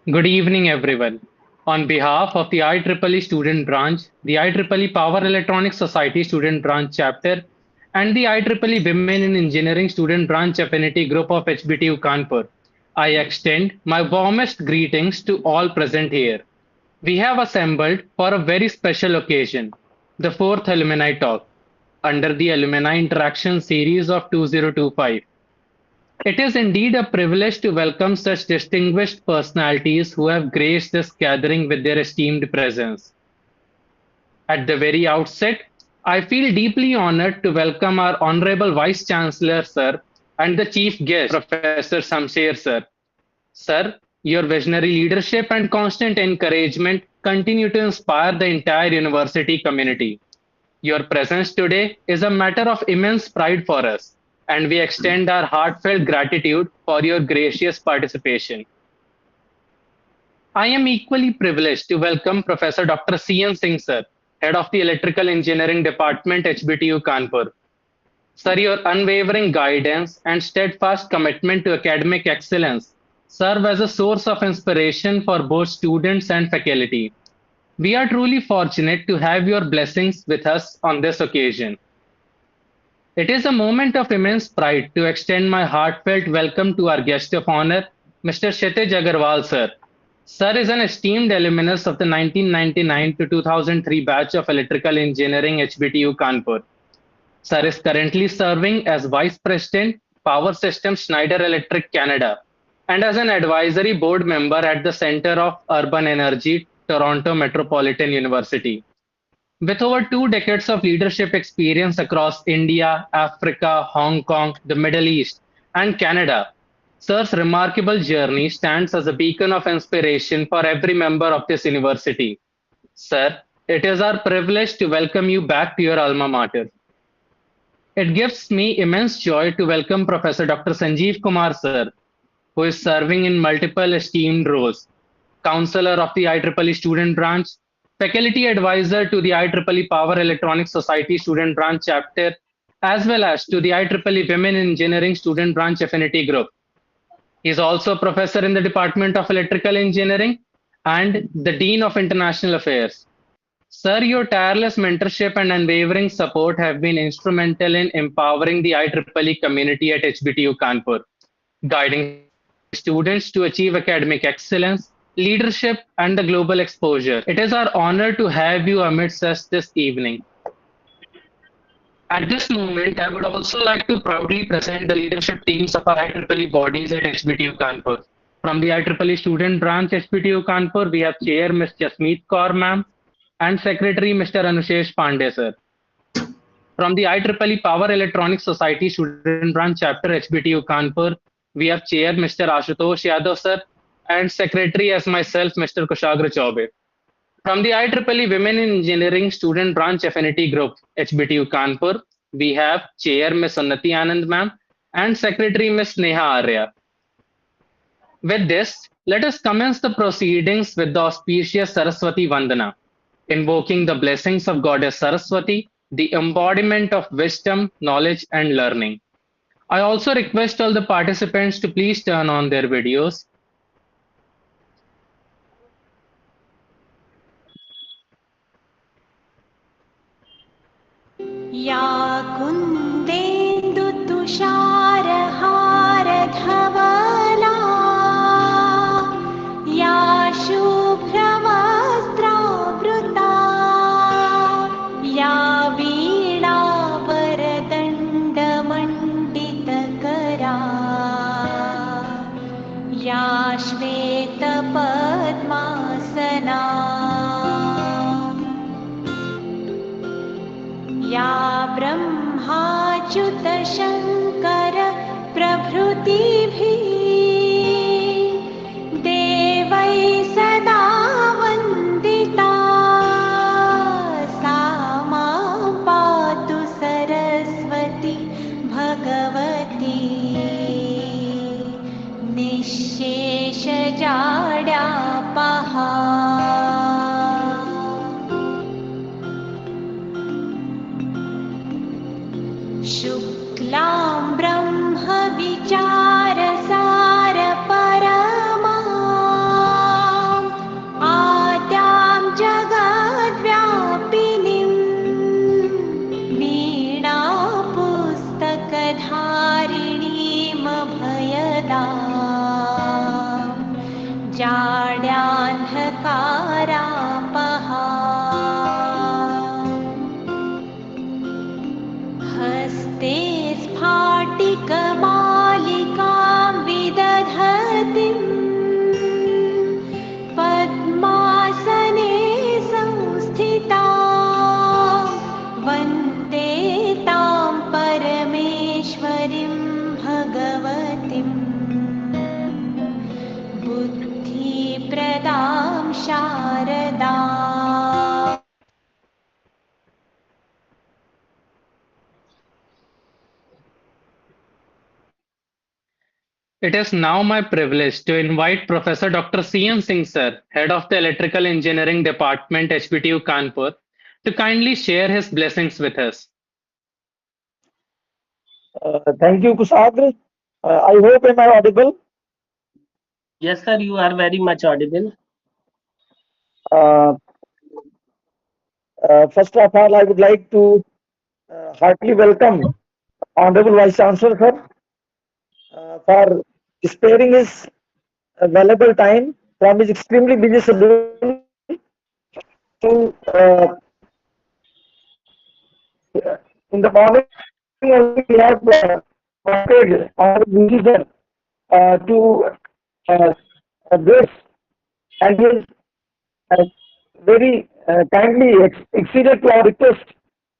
Good evening, everyone. On behalf of the IEEE Student Branch, the IEEE Power Electronics Society Student Branch Chapter, and the IEEE Women in Engineering Student Branch Affinity Group of HBTU Kanpur, I extend my warmest greetings to all present here. We have assembled for a very special occasion, the fourth Alumni Talk, under the Alumni Interaction Series of 2025. It is indeed a privilege to welcome such distinguished personalities who have graced this gathering with their esteemed presence. At the very outset, I feel deeply honored to welcome our Honorable Vice Chancellor, Sir, and the Chief Guest, Professor Samsher, Sir. Sir, your visionary leadership and constant encouragement continue to inspire the entire university community. Your presence today is a matter of immense pride for us, and we extend our heartfelt gratitude for your gracious participation. I am equally privileged to welcome Professor Dr. C.N. Singh, sir, Head of the Electrical Engineering Department, HBTU Kanpur. Sir, your unwavering guidance and steadfast commitment to academic excellence serve as a source of inspiration for both students and faculty. We are truly fortunate to have your blessings with us on this occasion. It is a moment of immense pride to extend my heartfelt welcome to our guest of honor, Mr. Kshitij Agarwal, sir. Sir is an esteemed alumnus of the 1999 to 2003 batch of Electrical Engineering HBTU Kanpur. Sir is currently serving as Vice President, Power Systems Schneider Electric Canada, and as an advisory board member at the Center of Urban Energy, Toronto Metropolitan University. With over 2 decades of leadership experience across India, Africa, Hong Kong, the Middle East, and Canada, Sir's remarkable journey stands as a beacon of inspiration for every member of this university. Sir, it is our privilege to welcome you back to your alma mater. It gives me immense joy to welcome Professor Dr. Sanjeev Kumar, sir, who is serving in multiple esteemed roles: Counselor of the IEEE Student Branch, Faculty Advisor to the IEEE Power Electronics Society Student Branch Chapter, as well as to the IEEE Women in Engineering Student Branch Affinity Group. He is also a professor in the Department of Electrical Engineering and the Dean of International Affairs. Sir, your tireless mentorship and unwavering support have been instrumental in empowering the IEEE community at HBTU Kanpur, guiding students to achieve academic excellence, leadership, and the global exposure. It is our honor to have you amidst us this evening. At this moment, I would also like to proudly present the leadership teams of our IEEE bodies at HBTU Kanpur. From the IEEE Student Branch HBTU Kanpur, we have Chair Ms. Jasmeet Kaur ma'am and Secretary Mr. Anushesh Pandey sir. From the IEEE Power Electronics Society Student Branch Chapter HBTU Kanpur, we have Chair Mr. Ashutosh Yadav sir and Secretary as myself Mr. Kushagra Chaube. From the IEEE Women in Engineering Student Branch Affinity Group, HBTU Kanpur, we have Chair Ms. Unnati Anand ma'am and Secretary Ms. Neha Arya. With this, let us commence the proceedings with the auspicious Saraswati Vandana, invoking the blessings of Goddess Saraswati, the embodiment of wisdom, knowledge, and learning. I also request all the participants to please turn on their videos. या कुन्देन्दुतुषारहारधवला या शुभ्रवस्त्रावृता या वीणावरदण्डमण्डितकरा या श्वेतपद्मासना या ब्रह्माच्युतशङ्कर प्रभृतिभिः देवैः सदा वन्दिता सा मां पातु सरस्वती भगवती निःशेषजाड्यापहा शुक्लां ब्रह्मविचारसारपरमा ते स्फाटिकमालिकां विदधतिम् पद्मासने संस्थिता वन्दे तां परमेश्वरीं भगवतीम् बुद्धिप्रदां Sharda It is now my privilege to invite Professor Dr. CN Singh sir, Head of the Electrical Engineering Department, HBTU Kanpur, to kindly share his blessings with us. Thank you, Kusagra. I hope am I audible. Yes, sir, you are very much audible. Uh, First of all, I would like to heartily welcome Honorable Vice Chancellor sir for sparing his valuable time from his extremely busy schedule to in the morning only we have wanted Honorable VC sir to address, and he has very kindly acceded to our request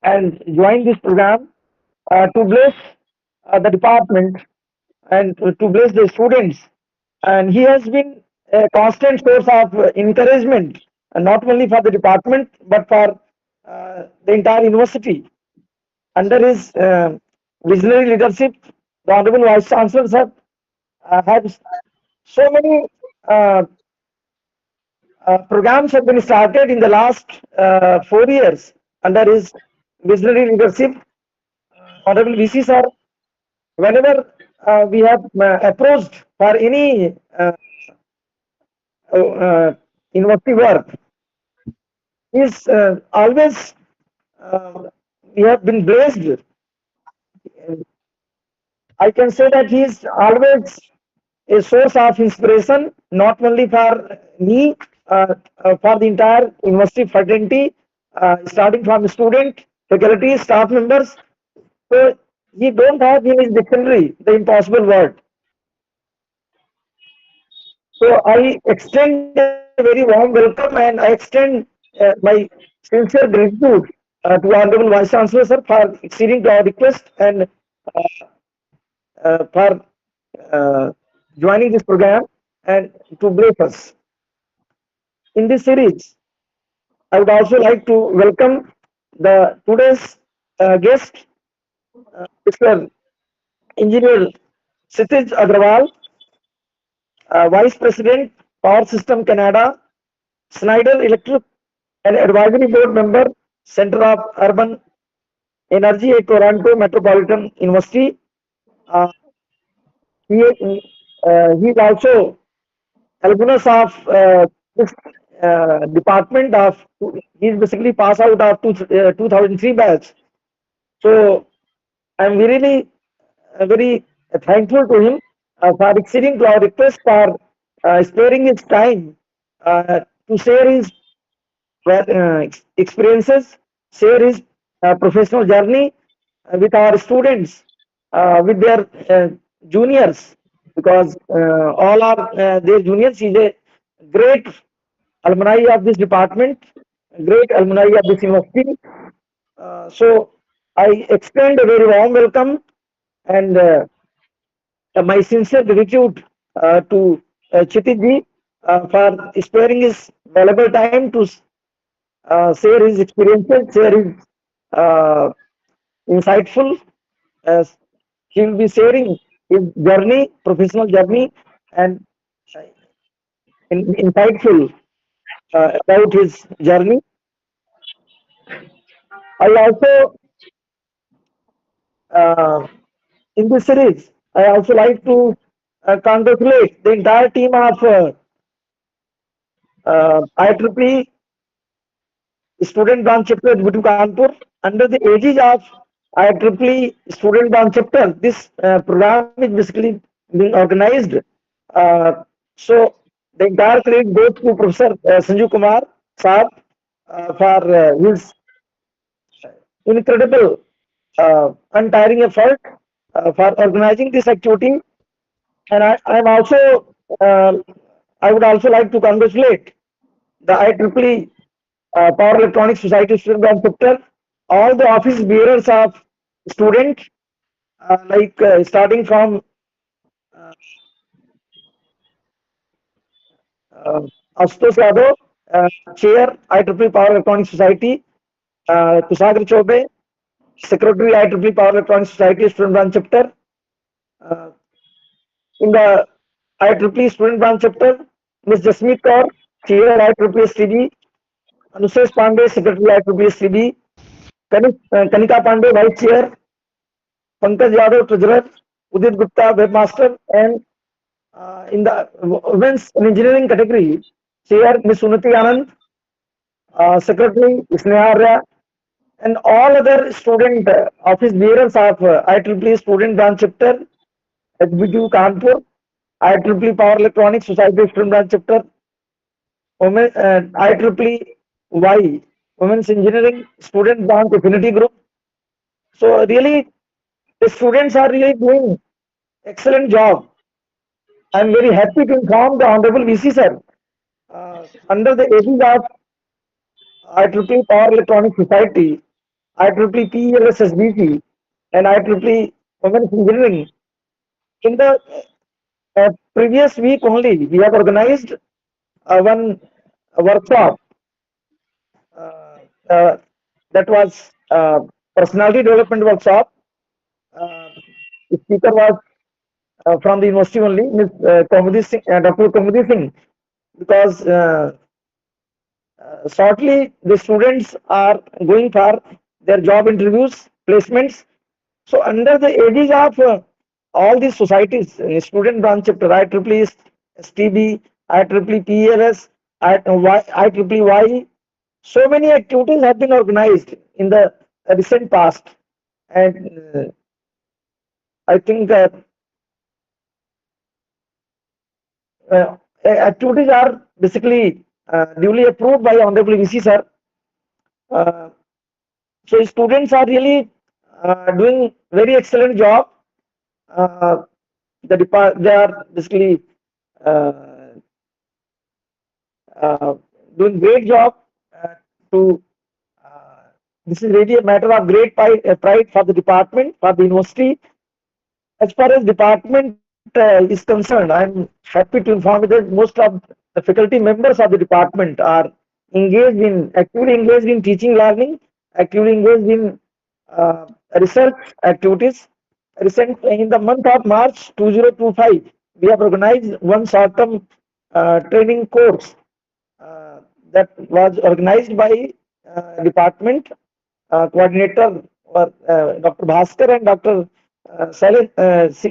and joined this program to bless the department and to bless the students. And he has been a constant source of encouragement, not only for the department but for the entire university. Under his visionary leadership, the Honorable Vice Chancellor sir has so many uh, programs have been started in the last 4 years under his visionary leadership. Honorable VC sir, whenever we have approached for any university work, is always we have been blessed. I can say that he is always a source of inspiration, not only for me, for the entire university fraternity, starting from student, faculty, staff members. So he don't have in his dictionary the impossible word. So I extend a very warm welcome and I extend my sincere gratitude to Honorable Vice Chancellor sir for acceding to our request and for uh, joining this program and to bless us. In this series, I would also like to welcome the today's guest, Mr. Engineer Sitij Agrawal, Vice President, Power System Canada, Schneider Electric, and Advisory Board Member, Center of Urban Energy at Toronto Metropolitan University. Uh, he is also alumnus of this department of, he is basically pass out of 2003 batch. So I'm really very thankful to him for acceding to our request for sparing his time to share his experiences, share his professional journey with our students, with their juniors, because all are their juniors. He is a great alumni of this department, great alumni of this university. So I extend a very warm welcome and my sincere gratitude to Chitiji for sparing his valuable time to share his experiences, share his uh, insightful. As he will be sharing his journey, professional journey, and insightful about his journey. I also, uh, in this series, I also like to congratulate the entire team of IEEE Student Branch Chapter Executive Kanpur under the aegis of IEEE Student Branch Chapter. This program is basically being organized. So the entire credit goes to Professor Sanju Kumar Saab for his incredible untiring effort for organizing this activity. And I'm also, I would also like to congratulate the IEEE Power Electronics Society Student Branch Chapter, all the office bearers of students, starting from uh, Ashutosh Yadav, Chair IEEE Power Electronics Society, Kusagri Chobe, Secretary IEEE Power Electronics Society Student Branch Chapter, uh, in the IEEE Student Branch Chapter, Ms. Jasmeet Kaur, Chair IEEE STB, Anusesh Pandey, Secretary IEEE STB, Kanika Pandey, Vice Chair, Pankaj Yadav, Treasurer, Udit Gupta, Webmaster, and in the Women's and Engineering category, Chair Ms. Unati Anand, Secretary Sneha Arya, and all other student office bearers of IEEE Student Branch Chapter, HBTU Kanpur, IEEE Power Electronics Society Student Branch Chapter, Women, IEEE Y, Women's Engineering Student Branch Affinity Group. So really, the students are really doing excellent job. I'm very happy to inform the Honorable VC sir, under the aegis of IEEE Power Electronics Society, IEEE PELSSBC, and IEEE Women's Engineering. In the previous week only, we have organized one workshop uh, uh, that was personality development workshop. Uh, the speaker was from the university only, Ms. Kaumudi Singh, Dr. Kaumudi Singh, because shortly the students are going for their job interviews, placements. So under the aegis of all these societies, student branch chapter, IEEE STB, IEEE PLS, IEEE, so many activities have been organized in the recent past, and I think activities are basically duly approved by Honorable VC sir. Uh, so students are really doing very excellent job. Uh, they are basically uh, uh, doing great job to. Uh, this is really a matter of great pride for the department, for the university. As far as department is concerned, I'm happy to inform you that most of the faculty members of the department are actively engaged in teaching learning, actively engaged in uh, research activities. In the month of March 2025, we have organized one short-term training course that was organized by department coordinator Dr. Bhaskar and Dr.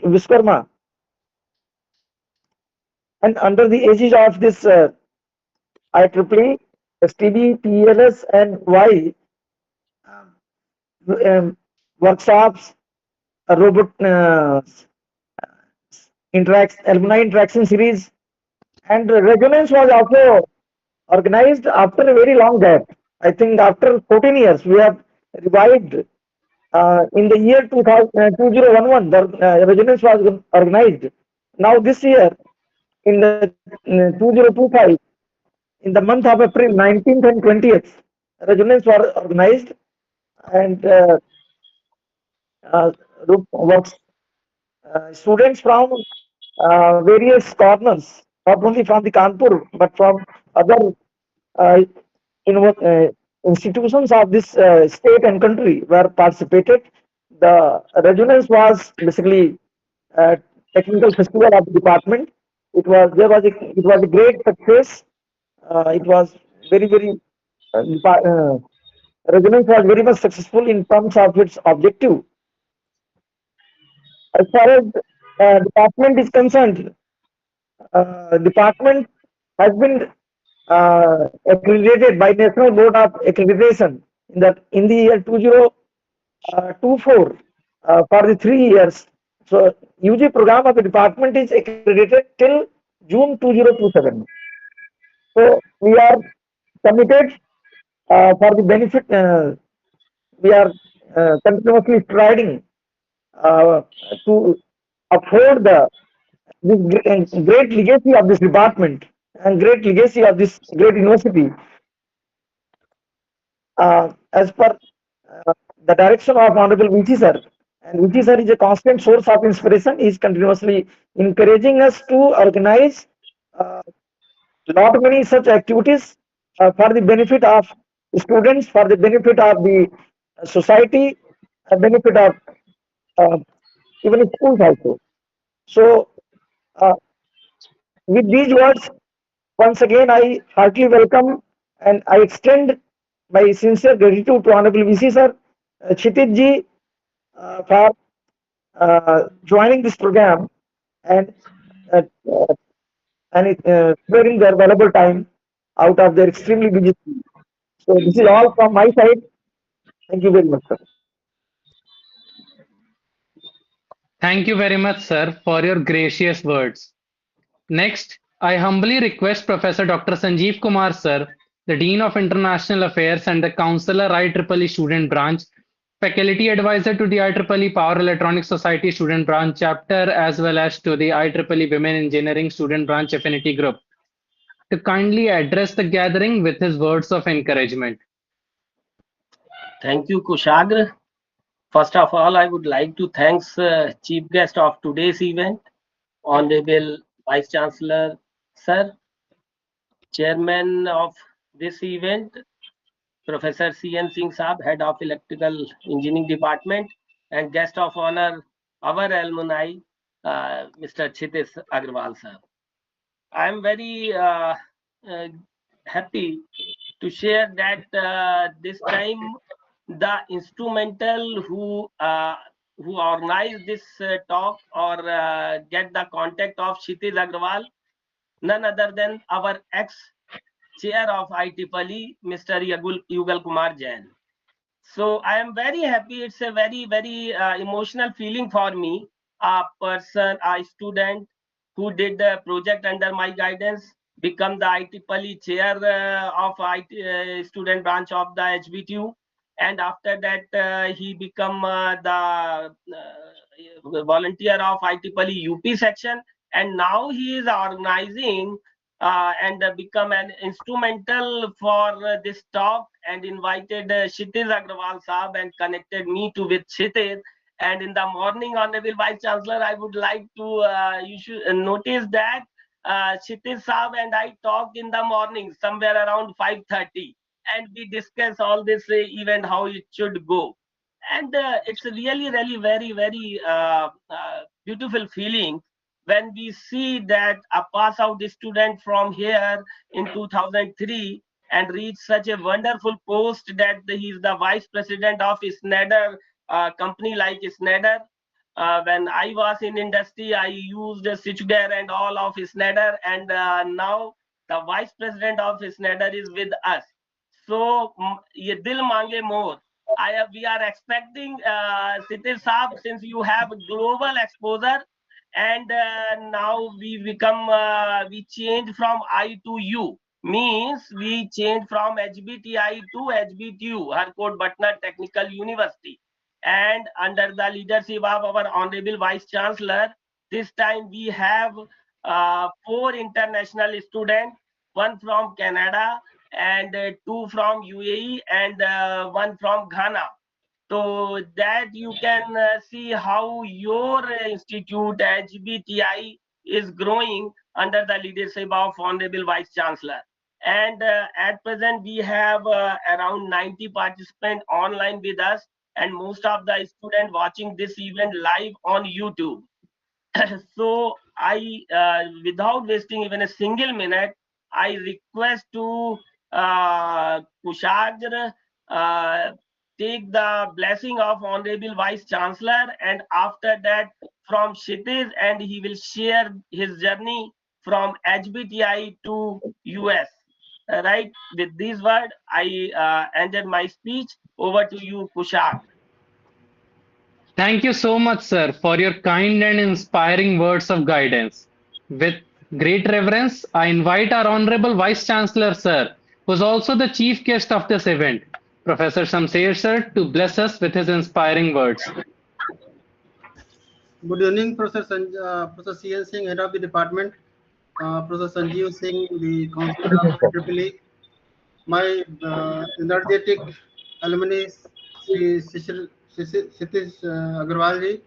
Viskarma, and under the aegis of this IEEE, STB, PLS, and Y um, workshops, robot alumni interaction series, and resonance was also organized after a very long gap. I think after 14 years, we have revived in the year 2011, the resonance was organized. Now this year, in the 2025, in the month of April 19th and 20th, resonance were organized, and uh, works students from various corners, not only from the Kanpur, but from other uh, institutions of this state and country were participated. The resonance was basically a technical festival of the department. It was a great success. It was very resonance was very much successful in terms of its objective. As far as department is concerned, department has been accredited by National Board of Accreditation in the year 2024 for the 3 years. So UG program of the department is accredited till June 2027. So we are committed for the benefit. We are continuously striding uh, to uphold this great legacy of this department and great legacy of this great university as per the direction of Honorable VC sir. And VC sir is a constant source of inspiration. He is continuously encouraging us to organize uh, lot many such activities for the benefit of students, for the benefit of the society, benefit of uh, even schools also. So, uh, with these words, once again, I heartily welcome and I extend my sincere gratitude to Honorable VC sir, Kshitij ji, for joining this program and uh, uh, sparing their valuable time out of their extremely busy schedule. So this is all from my side. Thank you very much, sir. Thank you very much, sir, for your gracious words. Next, I humbly request Professor Dr. Sanjeev Kumar, sir, the Dean of International Affairs and the Counselor IEEE Student Branch, Faculty Advisor to the IEEE Power Electronics Society Student Branch Chapter, as well as to the IEEE Women Engineering Student Branch Affinity Group, to kindly address the gathering with his words of encouragement. Thank you, Kushagra. First of all, I would like to thank chief guest of today's event, Honorable Vice Chancellor, Sir, Chairman of this event, Professor C.N. Singh Saab, Head of Electrical Engineering Department, and guest of honor, our alumni, Mr. Chitis Agrawal Sir. I am very uh, happy to share that this time the instrumental who organized this talk or get the contact of Kshitij Agrawal, none other than our ex chair of IEEE, Mr. Yugal Kumar Jain. So I am very happy. It's a very emotional feeling for me. A person, a student who did the project under my guidance, become the IEEE chair of IT, student branch of the HBTU, and after that he become the volunteer of IEEE UP section, and now he is organizing and become an instrumental for this talk and invited Kshitij Agrawal Saab and connected me to with Kshitij. And in the morning, Honorable Vice Chancellor, I would like to, you should notice that Kshitij Saab and I talked in the morning, somewhere around 5:30, and we discuss all this event, how it should go. And it's really very beautiful feeling when we see that a pass out student from here in 2003 and reach such a wonderful post that he is the vice president of Schneider company like Schneider. When I was in industry, I used switchgear and all of Schneider, and now the vice president of Schneider is with us. So, ye dil mange more. We are expecting Kshitij Saab, since you have global exposure, and now we change from I to U, means we change from HBTI to HBTU, Harcourt Butner Technical University, and under the leadership of our honorable vice chancellor, this time we have four international students, one from Canada and two from UAE and one from Ghana. So that you can see how your institute HBTI is growing under the leadership of Honorable Vice Chancellor. And at present, we have around 90 participants online with us, and most of the students watching this event live on YouTube. So without wasting even a single minute, I request to Kushagra uh, take the blessing of Honorable Vice Chancellor, and after that from Kshitij, and he will share his journey from HBTI to US. Right, with these words, I ended my speech. Over to you, Kushag. Thank you so much, sir, for your kind and inspiring words of guidance. With great reverence, I invite our Honorable Vice Chancellor, sir, who is also the chief guest of this event, Professor Shamsher sir to bless us with his inspiring words. Good evening, Professor C.N. Singh, Head of the Department, Professor Sanjeev Singh, the Counselor of IEEE, my energetic alumni, Sitish Agarwal ji,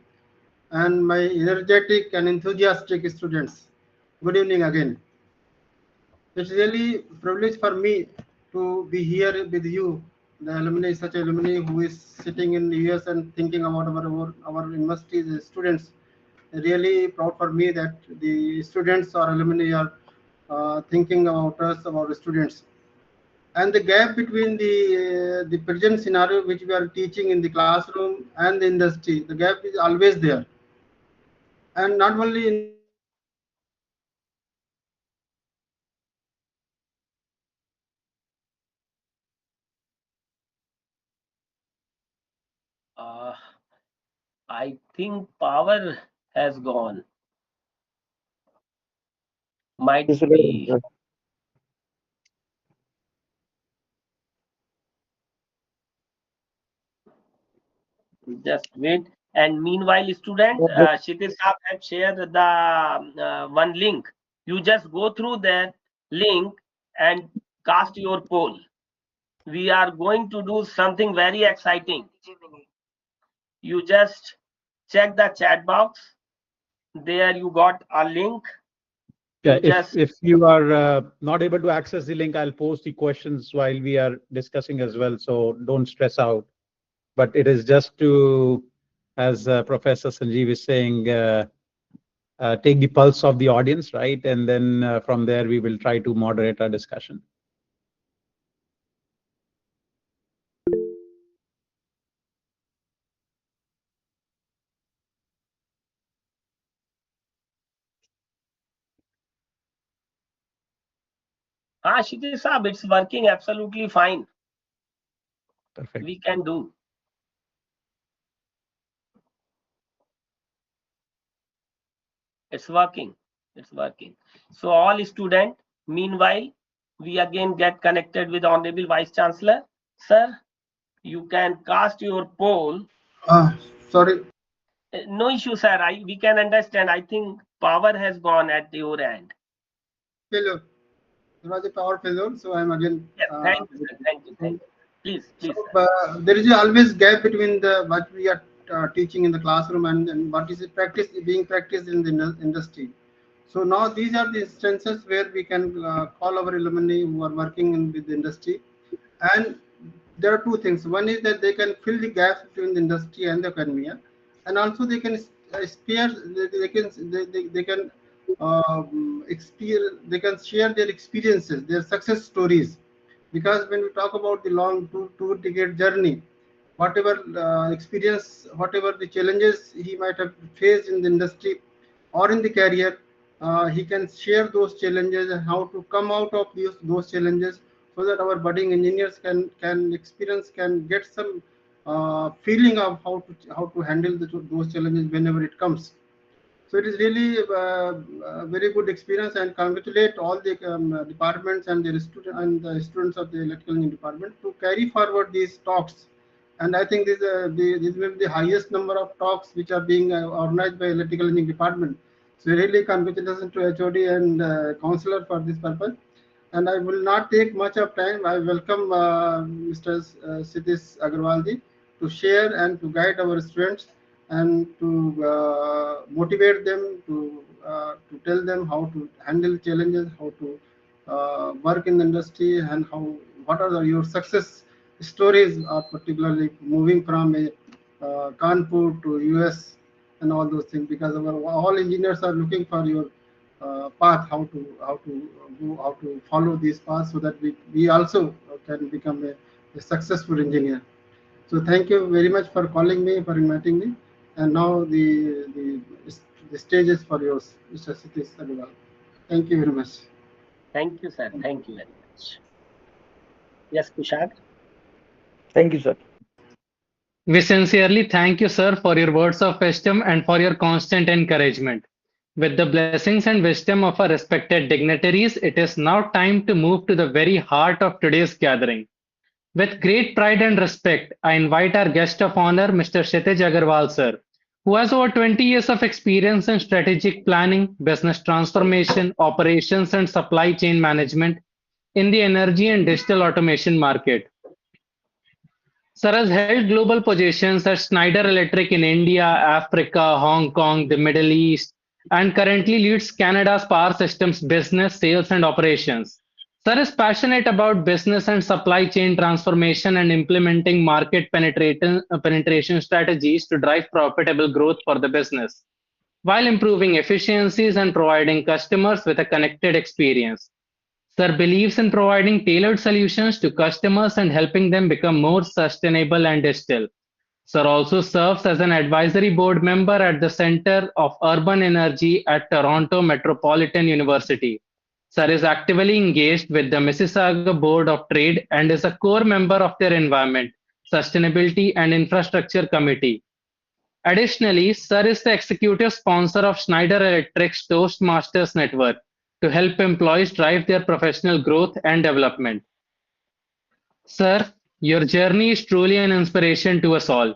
and my energetic and enthusiastic students. Good evening again. It's really privilege for me to be here with you, the alumni, such alumni who is sitting in the US and thinking about our university's students. Really proud for me that the students or alumni are thinking about us, about the students. And the gap between the present scenario which we are teaching in the classroom and the industry, the gap is always there. And not only in the classroom, but also in the industry. Uh, I think power has gone. Might This will be. Just wait. And meanwhile, students, Kshitij Saab have shared the one link. You just go through that link and cast your poll. We are going to do something very exciting. You just check the chat box. There you got a link. Yeah, You just if you are not able to access the link, I'll post the questions while we are discussing as well. So don't stress out. But it is just to, as Professor Sanjeev is saying, take the pulse of the audience, right? And then from there, we will try to moderate our discussion. Kshitij Saab, it's working absolutely fine. Perfect. We can do. It's working. It's working. So all student, meanwhile, we again get connected with Honorable Vice Chancellor. Sir, you can cast your poll. Sorry. No issue, sir. We can understand. I think power has gone at your end. Failure. There was a power failure, so I'm again. Yes, thank you, sir. Thank you. Thank you. Please, please. So, there is always gap between the what we are teaching in the classroom and what is being practiced in the industry. So now these are the instances where we can call our alumni who are working in with the industry, and there are two things. One is that they can fill the gaps between the industry and the academia, and also they can spare they can they can share their experiences, their success stories, because when we talk about the long two decade journey, whatever experience, whatever the challenges he might have faced in the industry or in the career, he can share those challenges and how to come out of those challenges, so that our budding engineers can get some feeling of how to handle those challenges whenever it comes. So it is really a very good experience, and congratulate all the departments and the students of the electrical engineering department to carry forward these talks. And I think this will be the highest number of talks which are being organized by electrical engineering department. So really congratulations to HOD and counselor for this purpose. And I will not take much of time. I welcome Mr. Sitish Agarwalji to share and to guide our students and to motivate them, to tell them how to handle challenges, how to work in the industry, and what are your success stories, particularly moving from Kanpur to US and all those things, because all engineers are looking for your path, how to follow these paths, so that we also can become a successful engineer. So thank you very much for calling me, for inviting me. And now the stage is for yours, Mr. Sitish Agarwal. Thank you very much. Thank you, sir. Thank you very much. Yes, Kushag. Thank you, sir. We sincerely thank you, sir, for your words of wisdom and for your constant encouragement. With the blessings and wisdom of our respected dignitaries, it is now time to move to the very heart of today's gathering. With great pride and respect, I invite our guest of honor, Mr. Kshitij Agarwal, sir, who has over 20 years of experience in strategic planning, business transformation, operations, and supply chain management in the energy and digital automation market. Sir has held global positions at Schneider Electric in India, Africa, Hong Kong, the Middle East, and currently leads Canada's power systems business, sales, and operations. Sir is passionate about business and supply chain transformation and implementing market penetration strategies to drive profitable growth for the business, while improving efficiencies and providing customers with a connected experience. Sir believes in providing tailored solutions to customers and helping them become more sustainable and digital. Sir also serves as an advisory board member at the Center of Urban Energy at Toronto Metropolitan University. Sir is actively engaged with the Mississauga Board of Trade and is a core member of their Environment, Sustainability and Infrastructure Committee. Additionally, Sir is the executive sponsor of Schneider Electric's Toastmasters Network to help employees drive their professional growth and development. Sir, your journey is truly an inspiration to us all,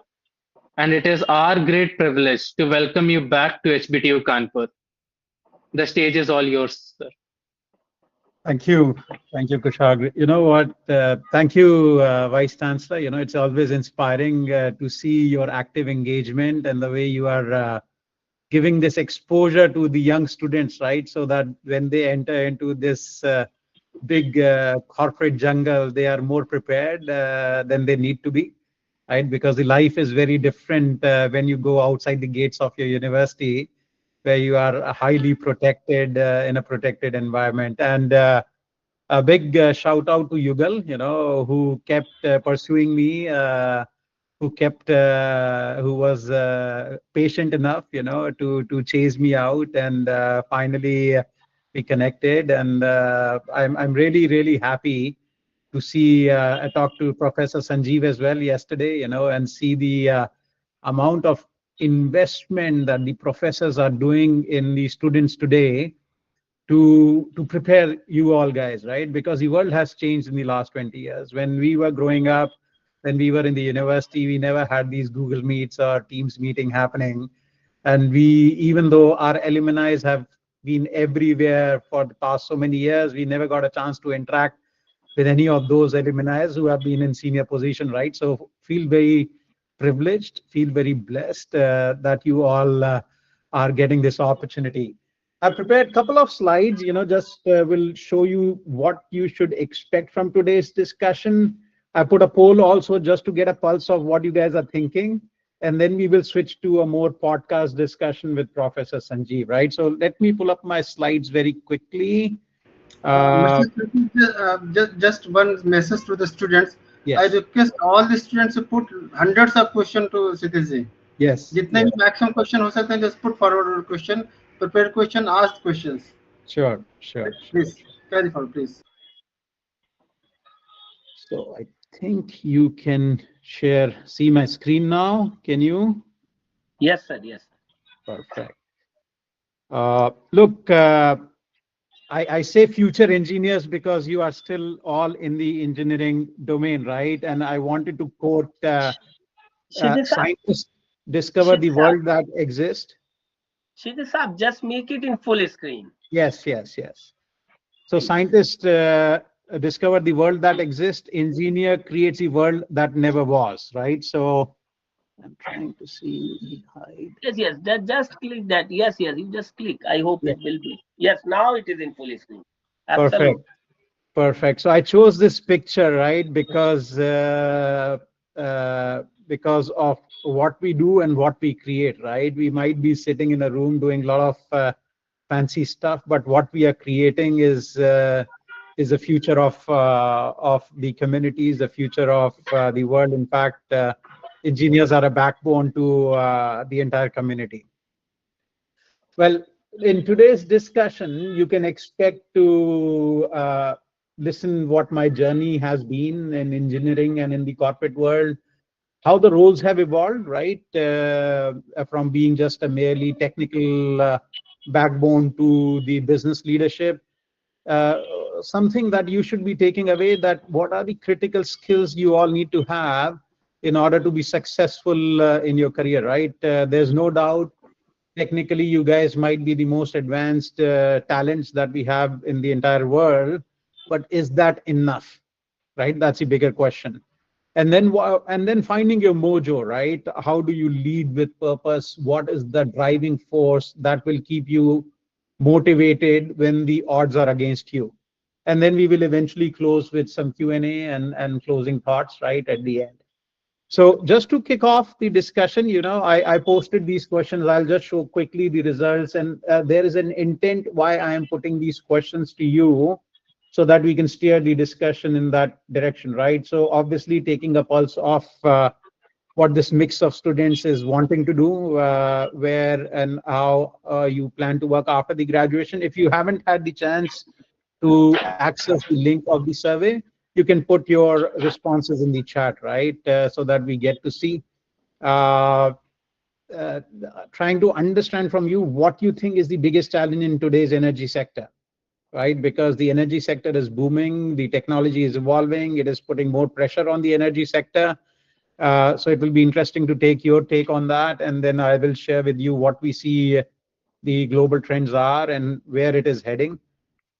and it is our great privilege to welcome you back to HBTU Kanpur. The stage is all yours, sir. Thank you. Thank you, Kushag. You know what? Thank you, Vice Chancellor. You know, it's always inspiring to see your active engagement and the way you are giving this exposure to the young students, right? So that when they enter into this big corporate jungle, they are more prepared than they need to be, right? Because the life is very different when you go outside the gates of your university, where you are highly protected in a protected environment. And a big shout out to Yugal, you know, who kept pursuing me, who was patient enough, you know, to chase me out, and finally we connected. And I'm really happy to see. I talked to Professor Sanjeev as well yesterday, you know, and see the amount of investment that the professors are doing in the students today to prepare you all guys, right? Because the world has changed in the last 20 years. When we were growing up, when we were in the university, we never had these Google Meets or Teams meeting happening. And we, even though our alumni have been everywhere for the past so many years, we never got a chance to interact with any of those alumni who have been in senior position, right? So feel very privileged, feel very blessed that you all are getting this opportunity. I've prepared a couple of slides, you know, just will show you what you should expect from today's discussion. I put a poll also just to get a pulse of what you guys are thinking. And then we will switch to a more podcast discussion with Professor Sanjeev, right? So let me pull up my slides very quickly. Just one message to the students. Yes. I request all the students to put hundreds of questions to Kshitij ji. Yes. जितने भी maximum question हो सकते हैं, just put forward question, prepared question, asked questions. Sure. Please carry forward, please. So I think you can see my screen now. Can you? Yes, sir. Yes. Perfect. Look, I say future engineers because you are still all in the engineering domain, right? And I wanted to quote scientists discover the world that exists. Kshitij sir, just make it in full screen. Yes. So scientists discover the world that exists. Engineer creates a world that never was, right? So I'm trying to see. Hide. Yes. Just click that. Yes. You just click. I hope it will be. Yes. Now it is in full screen. Absolutely. Perfect. So I chose this picture, right, because of what we do and what we create, right? We might be sitting in a room doing a lot of fancy stuff, but what we are creating is the future of the communities, the future of the world. In fact, engineers are a backbone to the entire community. Well, in today's discussion, you can expect to listen what my journey has been in engineering and in the corporate world, how the roles have evolved, right? From being just a merely technical backbone to the business leadership. something that you should be taking away, that what are the critical skills you all need to have in order to be successful in your career, right? There's no doubt technically you guys might be the most advanced talents that we have in the entire world, but is that enough, right? That's a bigger question. And then finding your mojo, right? How do you lead with purpose? What is the driving force that will keep you motivated when the odds are against you? And then we will eventually close with some Q&A and closing thoughts right at the end. So just to kick off the discussion, I posted these questions. I'll just show quickly the results. And there is an intent why I am putting these questions to you so that we can steer the discussion in that direction, right? So obviously taking a pulse of what this mix of students is wanting to do, where and how you plan to work after the graduation. If you haven't had the chance to access the link of the survey, you can put your responses in the chat, right? So that we get to see. Uh, Trying to understand from you what you think is the biggest challenge in today's energy sector, right? Because the energy sector is booming, the technology is evolving, it is putting more pressure on the energy sector. So it will be interesting to take your take on that, and then I will share with you what we see the global trends are and where it is heading.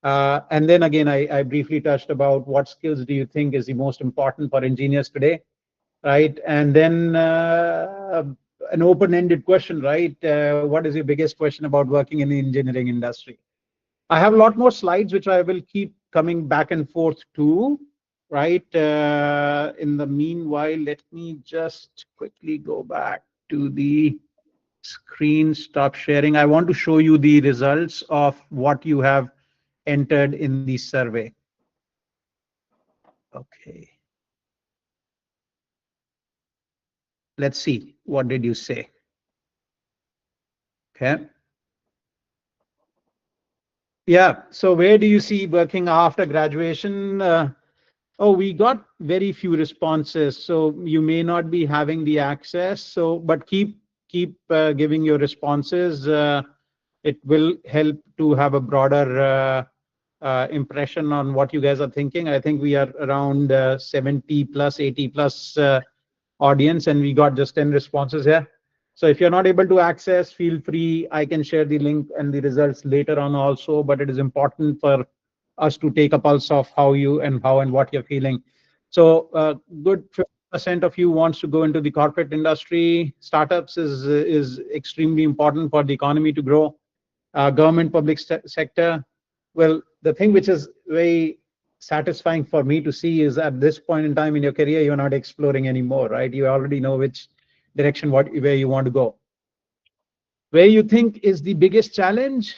And then again, I briefly touched about what skills do you think is the most important for engineers today, right? And then an open-ended question, right? What is your biggest question about working in the engineering industry? I have a lot more slides, which I will keep coming back and forth to, right? In the meanwhile, let me just quickly go back to the screen, stop sharing. I want to show you the results of what you have entered in the survey. Okay. Let's see. What did you say? Okay. Yeah. So where do you see working after graduation? Oh, we got very few responses. So you may not be having the access. So, but keep giving your responses. It will help to have a broader impression on what you guys are thinking. I think we are around 70 plus, 80 plus audience, and we got just 10 responses here. So if you're not able to access, feel free. I can share the link and the results later on also, but it is important for us to take a pulse of how and what you're feeling. So good 50% of you wants to go into the corporate industry. Startups is extremely important for the economy to grow. Government public sector. Well, the thing which is very satisfying for me to see is at this point in time in your career, you're not exploring anymore, right? You already know which direction, where you want to go. Where you think is the biggest challenge?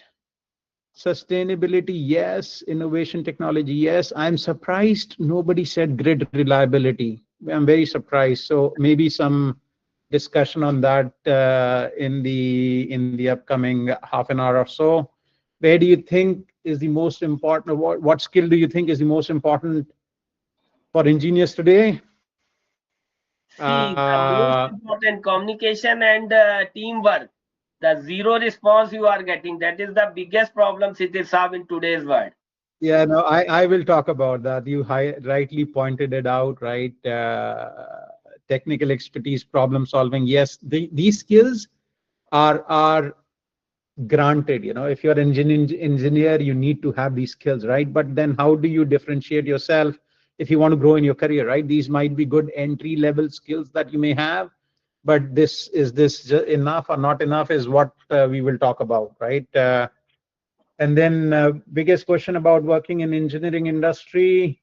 Sustainability, yes. Innovation, technology, yes. I'm surprised nobody said grid reliability. I'm very surprised. So maybe some discussion on that in the upcoming half an hour or so. Where do you think is the most important? What skill do you think is the most important for engineers today? See, the most important communication and teamwork. The zero response you are getting, that is the biggest problem cities have in today's world. Yeah, no, I will talk about that. You rightly pointed it out, right? Technical expertise, problem solving. Yes, these skills are granted. If you're an engineer, you need to have these skills, right? But then how do you differentiate yourself if you want to grow in your career, right? These might be good entry level skills that you may have, but this enough or not enough is what we will talk about, right? And then biggest question about working in engineering industry,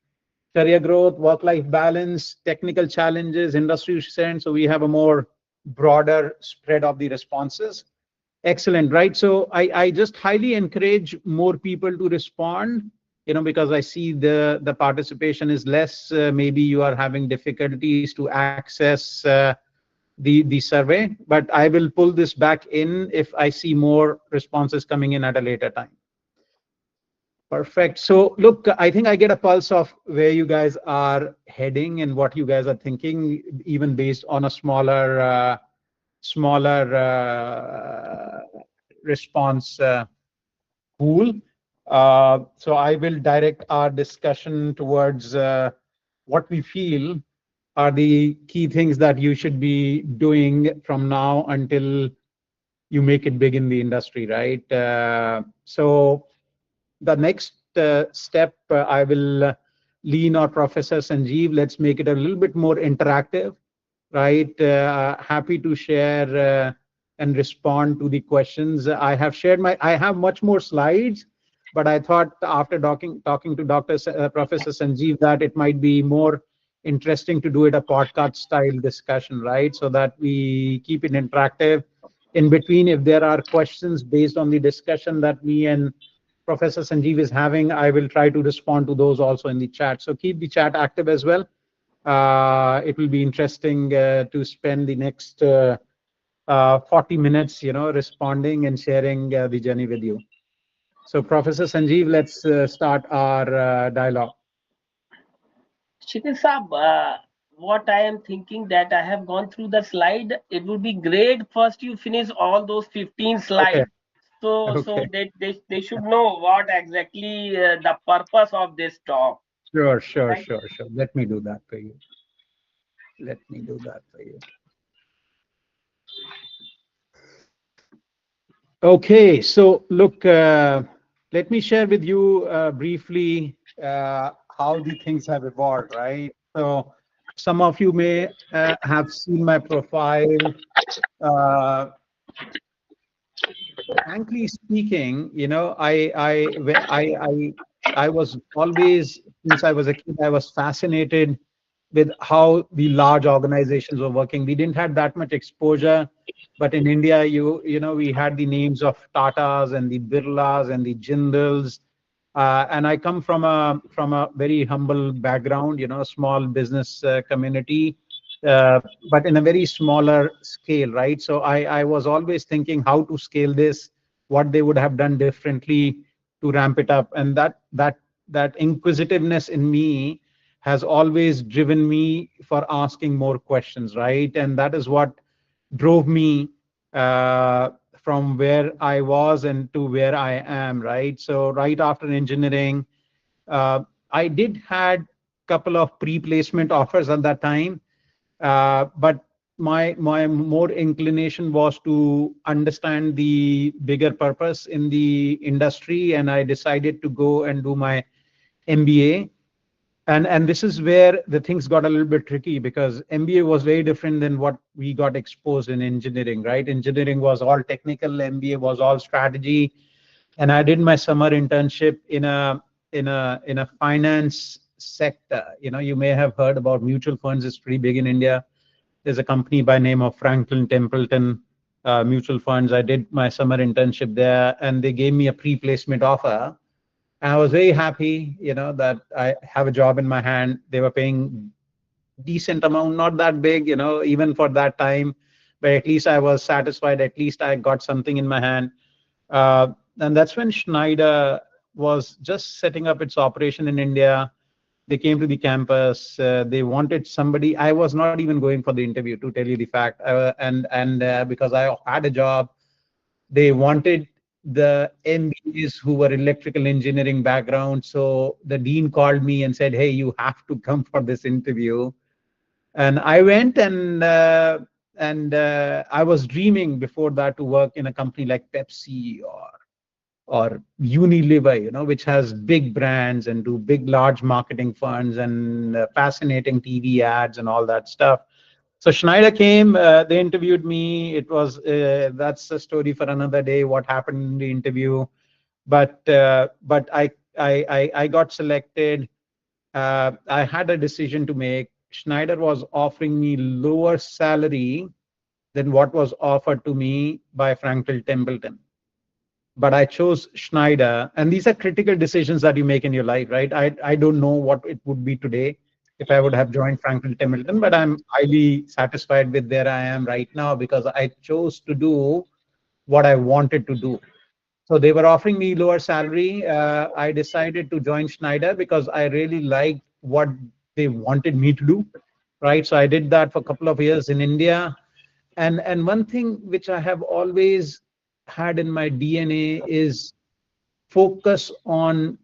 career growth, work-life balance, technical challenges, industry trends. So we have a more broader spread of the responses. Excellent, right? So I just highly encourage more people to respond, because I see the participation is less. Maybe you are having difficulties to access the survey, but I will pull this back in if I see more responses coming in at a later time. Perfect. So look, I think I get a pulse of where you guys are heading and what you guys are thinking, even based on a smaller response pool. So I will direct our discussion towards what we feel are the key things that you should be doing from now until you make it big in the industry, right? So the next step, I will lean on Professor Sanjeev. Let's make it a little bit more interactive, right? Happy to share and respond to the questions. I have much more slides, but I thought after talking to Professor Sanjeev that it might be more interesting to do it a podcast style discussion, right? So that we keep it interactive. In between, if there are questions based on the discussion that me and Professor Sanjeev is having, I will try to respond to those also in the chat. So keep the chat active as well. It will be interesting to spend the next 40 minutes, responding and sharing the journey with you. So, Professor Sanjeev, let's start our dialogue. Shikir Saab, what I am thinking that I have gone through the slide. It would be great first you finish all those 15 Okay. slides. So Okay. they should know what exactly the purpose of this talk. Right? Sure. Let me do that for you. Let me do that for you. Okay, so look, let me share with you briefly how the things have evolved, right? So some of you may have seen my profile. Uh, Frankly speaking, I was always, since I was a kid, I was fascinated with how the large organizations were working. We didn't have that much exposure, but in India, we had the names of Tatas and the Birlas and the Jindals. And I come from a very humble background, small business community, but in a very smaller scale, right? So I was always thinking how to scale this, what they would have done differently to ramp it up, and that inquisitiveness in me has always driven me for asking more questions, right? And that is what drove me from where I was and to where I am, right? So right after engineering, I did had couple of pre-placement offers at that time, but my more inclination was to understand the bigger purpose in the industry, and I decided to go and do my MBA. And this is where the things got a little bit tricky, because MBA was very different than what we got exposed in engineering, right? Engineering was all technical, MBA was all strategy. And I did my summer internship in a finance sector. You may have heard about mutual funds. It's pretty big in India. There's a company by name of Franklin Templeton Mutual Funds. I did my summer internship there, and they gave me a pre-placement offer. And I was very happy, that I have a job in my hand. They were paying decent amount, not that big, even for that time, but at least I was satisfied. At least I got something in my hand. And that's when Schneider was just setting up its operation in India. They came to the campus. They wanted somebody. I was not even going for the interview, to tell you the fact. And because I had a job, they wanted the MBAs who were electrical engineering background. So the dean called me and said, "Hey, you have to come for this interview." And I went, and I was dreaming before that to work in a company like Pepsi or Unilever, which has big brands and do big, large marketing funds and fascinating TV ads and all that stuff. So Schneider came, they interviewed me. That's a story for another day, what happened in the interview. But I got selected. I had a decision to make. Schneider was offering me lower salary than what was offered to me by Franklin Templeton, but I chose Schneider. And these are critical decisions that you make in your life, right? I don't know what it would be today if I would have joined Franklin Templeton, but I'm highly satisfied with where I am right now because I chose to do what I wanted to do. So they were offering me lower salary. I decided to join Schneider because I really liked what they wanted me to do, right? So I did that for a couple of years in India. And one thing which I have always had in my DNA is focus on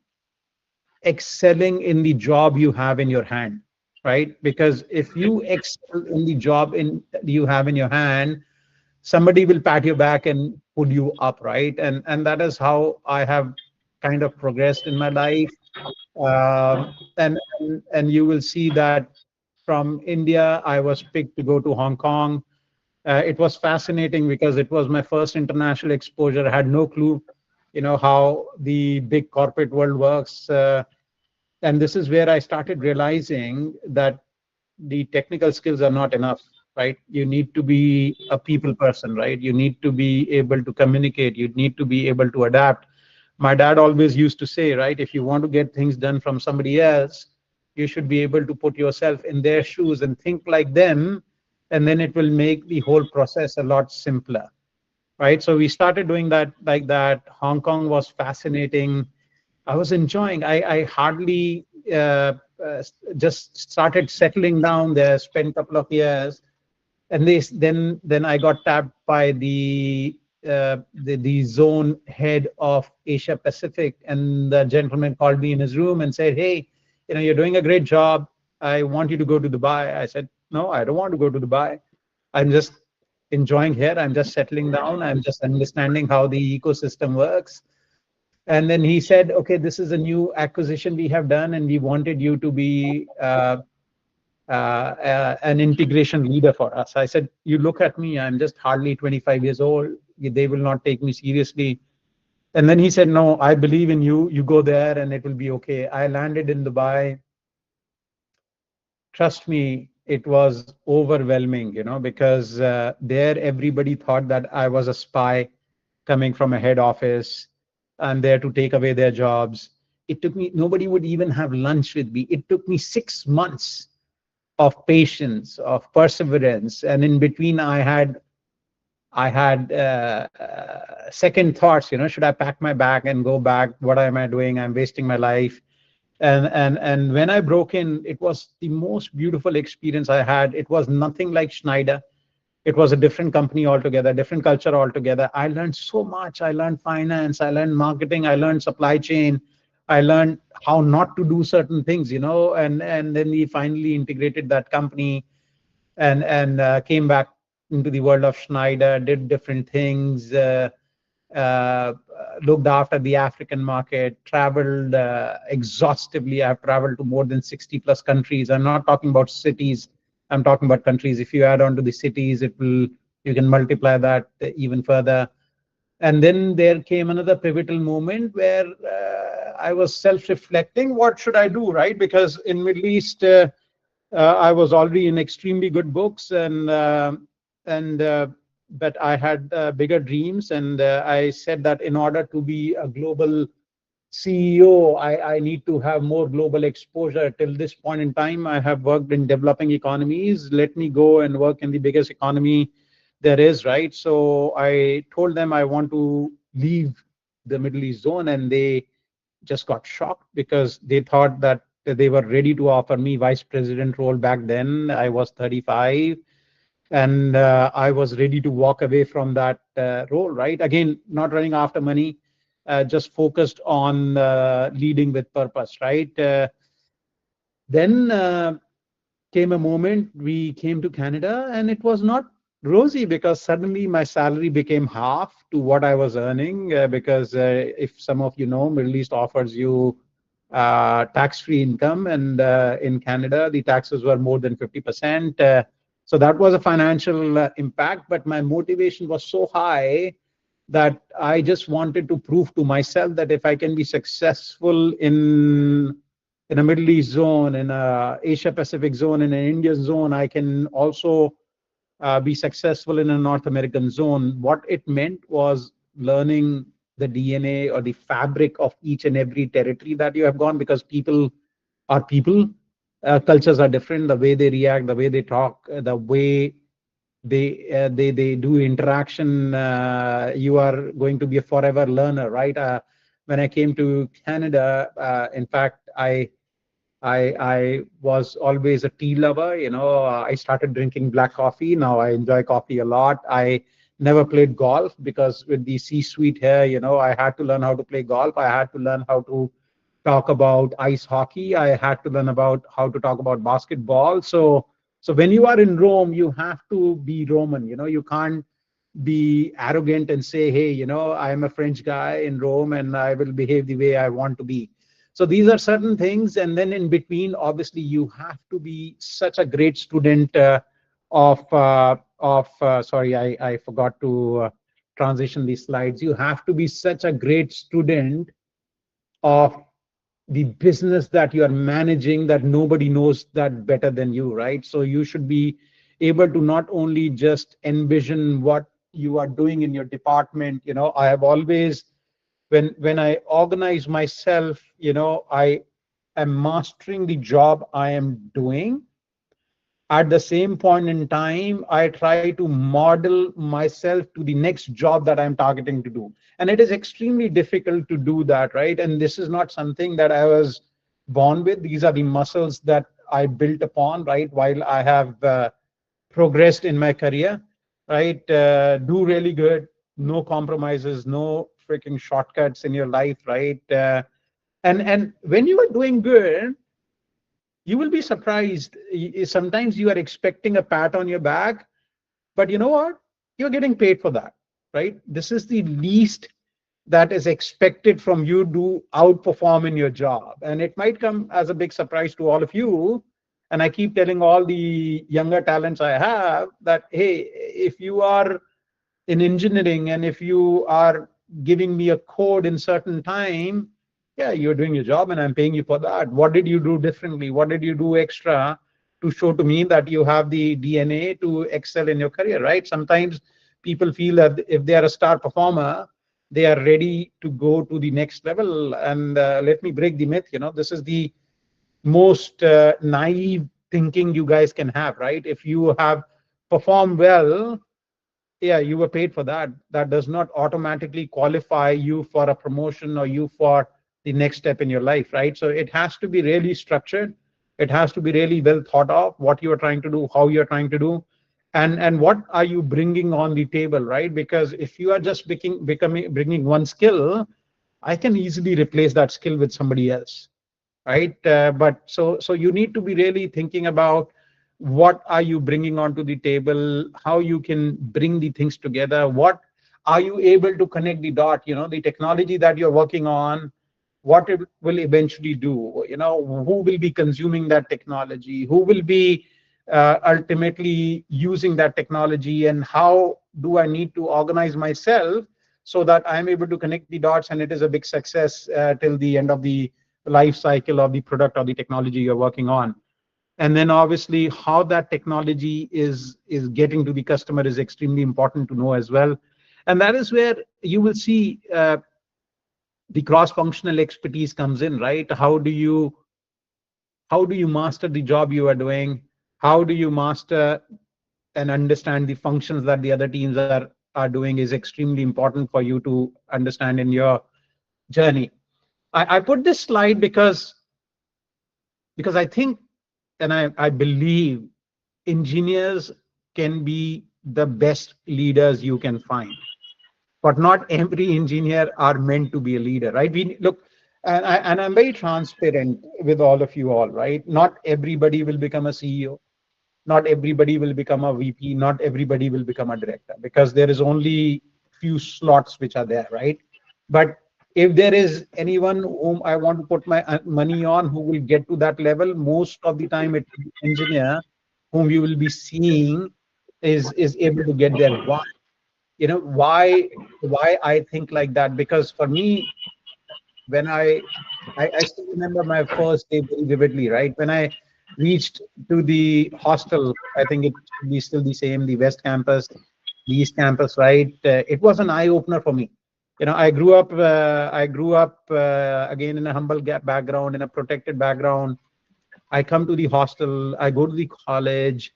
excelling in the job you have in your hand, right? Because if you excel in the job you have in your hand, somebody will pat your back and pull you up, right? And that is how I have kind of progressed in my life. And you will see that from India, I was picked to go to Hong Kong. It was fascinating because it was my first international exposure. I had no clue, how the big corporate world works. And this is where I started realizing that the technical skills are not enough, right? You need to be a people person, right? You need to be able to communicate. You need to be able to adapt. My dad always used to say, right, if you want to get things done from somebody else, you should be able to put yourself in their shoes and think like them, and then it will make the whole process a lot simpler, right? So we started doing that like that. Hong Kong was fascinating. I was enjoying. I hardly just started settling down there, spent a couple of years, and then I got tapped by the zone head of Asia Pacific, and the gentleman called me in his room and said, "Hey, you're doing a great job. I want you to go to Dubai." I said, "No, I don't want to go to Dubai. I'm just enjoying here. I'm just settling down. I'm just understanding how the ecosystem works." And then he said, "Okay, this is a new acquisition we have done, and we wanted you to be an integration leader for us." I said, "You look at me, I'm just hardly 25 years old. They will not take me seriously." And then he said, "No, I believe in you. You go there and it will be okay." I landed in Dubai. Trust me, it was overwhelming, because there everybody thought that I was a spy coming from a head office. I'm there to take away their jobs. It took me, nobody would even have lunch with me. It took me 6 months of patience, of perseverance, and in between, I had second thoughts. Should I pack my bag and go back? What am I doing? I'm wasting my life. And when I broke in, it was the most beautiful experience I had. It was nothing like Schneider. It was a different company altogether, different culture altogether. I learned so much. I learned finance, I learned marketing, I learned supply chain, I learned how not to do certain things, and then we finally integrated that company, and came back into the world of Schneider, did different things, uh, looked after the African market, traveled exhaustively. I've traveled to more than 60 plus countries. I'm not talking about cities. I'm talking about countries. If you add on to the cities, you can multiply that even further. And then there came another pivotal moment where I was self-reflecting. What should I do, right? Because in Middle East, I was already in extremely good books, and but I had bigger dreams, and I said that in order to be a global CEO, I need to have more global exposure. Till this point in time, I have worked in developing economies. Let me go and work in the biggest economy there is, right? So I told them I want to leave the Middle East zone, and they just got shocked because they thought that they were ready to offer me vice president role. Back then I was 35, and I was ready to walk away from that role, right? Again, not running after money, just focused on leading with purpose, right? Then came a moment we came to Canada, and it was not rosy because suddenly my salary became half to what I was earning. Because if some of you know, Middle East offers you tax-free income, and in Canada, the taxes were more than 50%. So that was a financial impact, but my motivation was so high that I just wanted to prove to myself that if I can be successful in a Middle East zone, in a Asia Pacific zone, in an Indian zone, I can also be successful in a North American zone. What it meant was learning the DNA or the fabric of each and every territory that you have gone, because people are people. Cultures are different. The way they react, the way they talk, the way they do interaction. You are going to be a forever learner, right? When I came to Canada, in fact, I was always a tea lover. I started drinking black coffee. Now I enjoy coffee a lot. I never played golf, because with the C-suite here, I had to learn how to play golf. I had to learn how to talk about ice hockey. I had to learn about how to talk about basketball. So when you are in Rome, you have to be Roman. You can't be arrogant and say, hey, I am a French guy in Rome and I will behave the way I want to be. So these are certain things. And then in between, obviously, you have to be such a great student sorry, I forgot to transition these slides. You have to be such a great student of the business that you are managing, that nobody knows that better than you, right? So you should be able to not only just envision what you are doing in your department. I have always, when I organize myself, I am mastering the job I am doing. At the same point in time, I try to model myself to the next job that I'm targeting to do. And it is extremely difficult to do that, right? And this is not something that I was born with. These are the muscles that I built upon, right, while I have progressed in my career, right? Do really good, no compromises, no freaking shortcuts in your life, right? And when you are doing good, you will be surprised. Sometimes you are expecting a pat on your back, but you know what? You're getting paid for that, right? This is the least that is expected from you to outperform in your job. And it might come as a big surprise to all of you. And I keep telling all the younger talents I have that, hey, if you are in engineering and if you are giving me a code in certain time, yeah, you're doing your job and I'm paying you for that. What did you do differently? What did you do extra to show to me that you have the DNA to excel in your career, right? Sometimes people feel that if they are a star performer, they are ready to go to the next level. And let me break the myth. This is the most naive thinking you guys can have, right? If you have performed well, yeah, you were paid for that. That does not automatically qualify you for a promotion or you for the next step in your life, right? So it has to be really structured. It has to be really well thought of what you are trying to do, how you're trying to do, and what are you bringing on the table, right? Because if you are just becoming bringing one skill, I can easily replace that skill with somebody else, right? But so you need to be really thinking about what are you bringing onto the table, how you can bring the things together, what are you able to connect the dot, the technology that you're working on, what it will eventually do, who will be consuming that technology, who will be ultimately using that technology, and how do I need to organize myself so that I'm able to connect the dots and it is a big success till the end of the life cycle of the product or the technology you're working on. And then obviously how that technology is getting to the customer is extremely important to know as well. And that is where you will see the cross-functional expertise comes in, right? How do you master the job you are doing? How do you master and understand the functions that the other teams are doing is extremely important for you to understand in your journey. I put this slide because I think and I believe engineers can be the best leaders you can find, but not every engineer are meant to be a leader, right? We look, and I'm very transparent with all of you all, right? Not everybody will become a CEO, not everybody will become a VP, not everybody will become a director, because there is only few slots which are there, right? But if there is anyone whom I want to put my money on who will get to that level, most of the time it's the engineer whom you will be seeing is able to get there. Why? Why I think like that? Because for me, when I still remember my first day very vividly, right? When I reached to the hostel, I think it should be still the same, the West Campus, the East Campus, right? It was an eye opener for me. I grew up again in a humble background, in a protected background. I come to the hostel, I go to the college,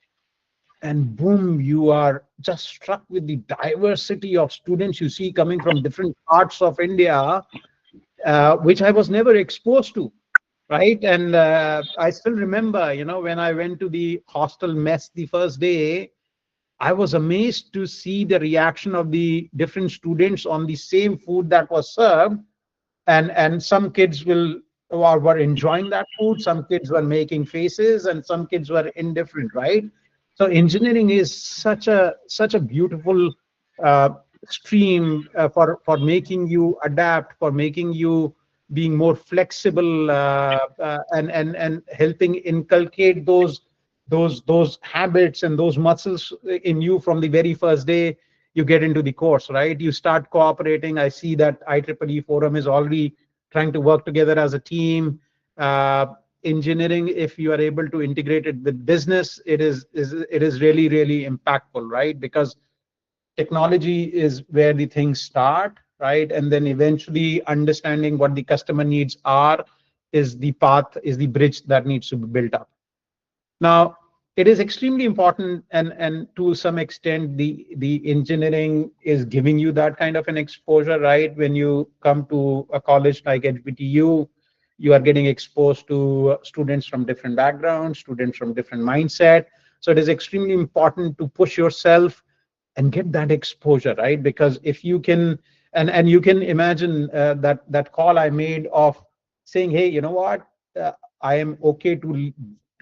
and boom, you are just struck with the diversity of students you see coming from different parts of India, which I was never exposed to, right? And I still remember, when I went to the hostel mess the first day, I was amazed to see the reaction of the different students on the same food that was served. And some kids were enjoying that food, some kids were making faces, and some kids were indifferent, right? So engineering is such a beautiful uh, stream for making you adapt, for making you being more flexible, and helping inculcate those habits and those muscles in you from the very first day you get into the course, right? You start cooperating. I see that IEEE forum is already trying to work together as a team. Uh, Engineering, if you are able to integrate it with business, it is really, really impactful, right? Because technology is where the things start, right? And then eventually understanding what the customer needs are is the path, is the bridge that needs to be built up. Now, it is extremely important, and to some extent, the engineering is giving you that kind of an exposure, right? When you come to a college like HBTU, you are getting exposed to students from different backgrounds, students from different mindset. So it is extremely important to push yourself and get that exposure, right? Because if you can, and you can imagine that call I made of saying, hey, you know what, I am okay to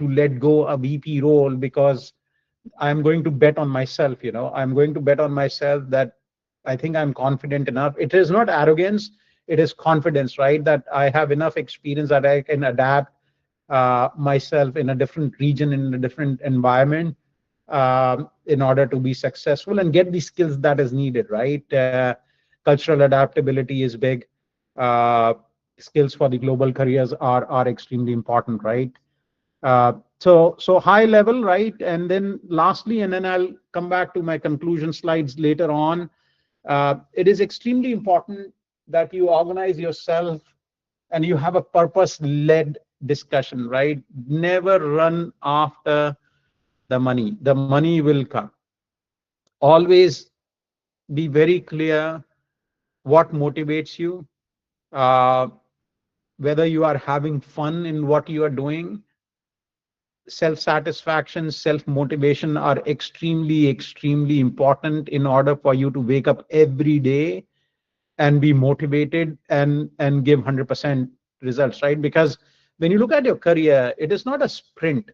let go a VP role because I'm going to bet on myself. I'm going to bet on myself that I think I'm confident enough. It is not arrogance, it is confidence, right? That I have enough experience that I can adapt myself in a different region, in a different environment, in order to be successful and get the skills that is needed, right? Cultural adaptability is big. Uh, Skills for the global careers are extremely important, right? So high level, right? And then lastly, and then I'll come back to my conclusion slides later on. It is extremely important that you organize yourself and you have a purpose-led discussion, right? Never run after the money. The money will come. Always be very clear what motivates you, uh, whether you are having fun in what you are doing. Self-satisfaction, self-motivation are extremely, extremely important in order for you to wake up every day and be motivated and give 100% results, right? Because when you look at your career, it is not a sprint,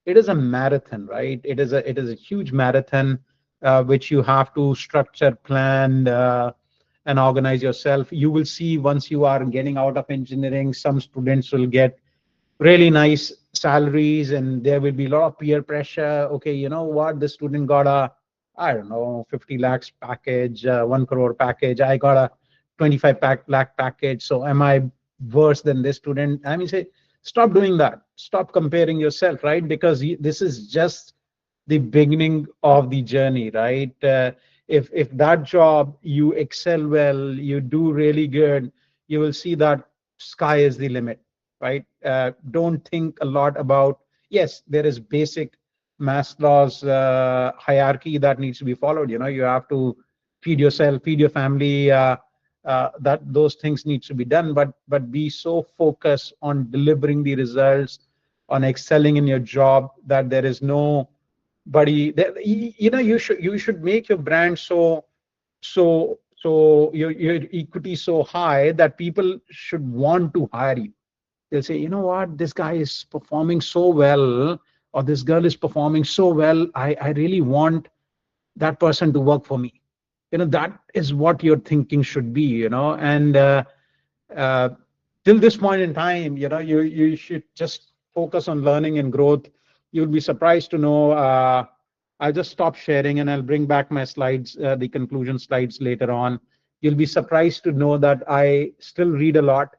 it is a marathon, right? It is a huge marathon, which you have to structure, plan, and organize yourself. You will see once you are getting out of engineering, some students will get really nice salaries, and there will be a lot of peer pressure. Okay, you know what, the student got a, I don't know, 50 lakhs package, 1 crore package, I got a 25 lakh package, so am I worse than this student? I mean, say, stop doing that, stop comparing yourself, right? Because this is just the beginning of the journey, right? If that job you excel well, you do really good, you will see that sky is the limit, right? Don't think a lot about, yes, there is basic Maslow's hierarchy that needs to be followed. You have to feed yourself, feed your family. That those things need to be done, but be so focused on delivering the results, on excelling in your job, that there is no buddy that, you should make your brand so your equity so high that people should want to hire you. They'll say, you know what, this guy is performing so well, or this girl is performing so well, I really want that person to work for me. That is what your thinking should be. And uh, till this point in time, you should just focus on learning and growth. You'll be surprised to know. I'll just stop sharing and I'll bring back my slides, the conclusion slides later on. You'll be surprised to know that I still read a lot.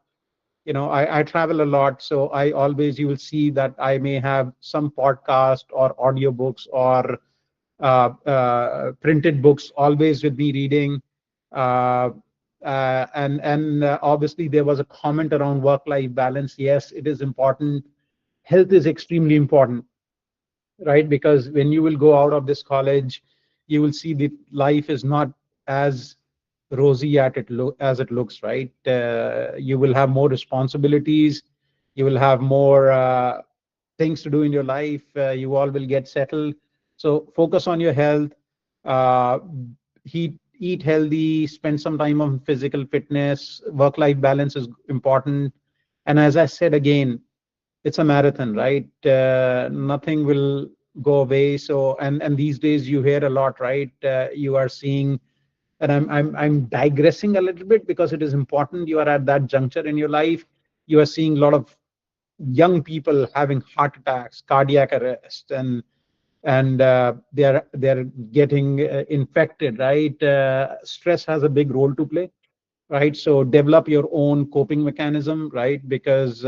I travel a lot, so I always, you will see that I may have some podcast or audiobooks or printed books always with me reading. Uh, and obviously there was a comment around work-life balance. Yes, it is important. Health is extremely important, right? Because when you will go out of this college, you will see that life is not as rosy as it looks, right? You will have more responsibilities, you will have more things to do in your life. You all will get settled. So focus on your health, uh, eat healthy, spend some time on physical fitness, work-life balance is important. And as I said again, it's a marathon, right? Nothing will go away. So, and these days you hear a lot, right? You are seeing, and I'm digressing a little bit because it is important. You are at that juncture in your life. You are seeing a lot of young people having heart attacks, cardiac arrest, and they're getting infected, right? Stress has a big role to play, right? So develop your own coping mechanism, right? Because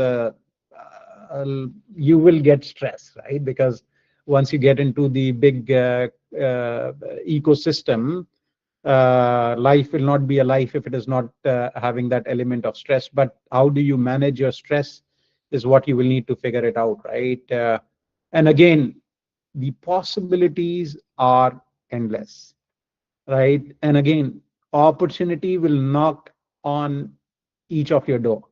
you will get stress, right? Because once you get into the big ecosystem, life will not be a life if it is not having that element of stress. But how do you manage your stress is what you will need to figure it out, right? And again, the possibilities are endless, right? And again, opportunity will knock on each of your door.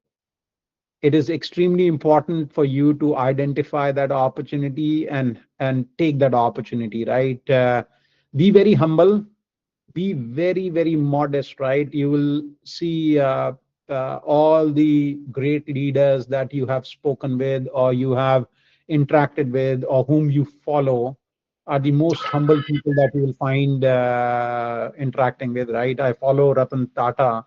It is extremely important for you to identify that opportunity and take that opportunity, right? Be very humble, be very very modest, right? You will see all the great leaders that you have spoken with or you have interacted with or whom you follow are the most humble people that you will find interacting with, right? I follow Ratan Tata,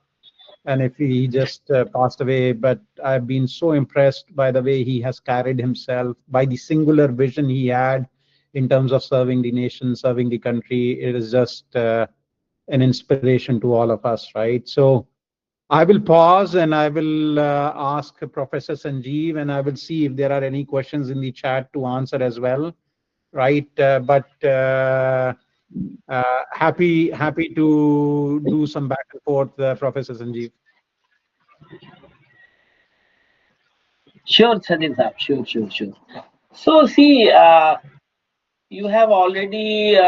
and if he just passed away, but I've been so impressed by the way he has carried himself, by the singular vision he had in terms of serving the nation, serving the country. It is just an inspiration to all of us, right? So I will pause and I will ask Professor Sanjeev, and I will see if there are any questions in the chat to answer as well, right? Happy to do some back and forth, Professor Sanjeev. Sure, Sajid Saab. Sure. So see, you have already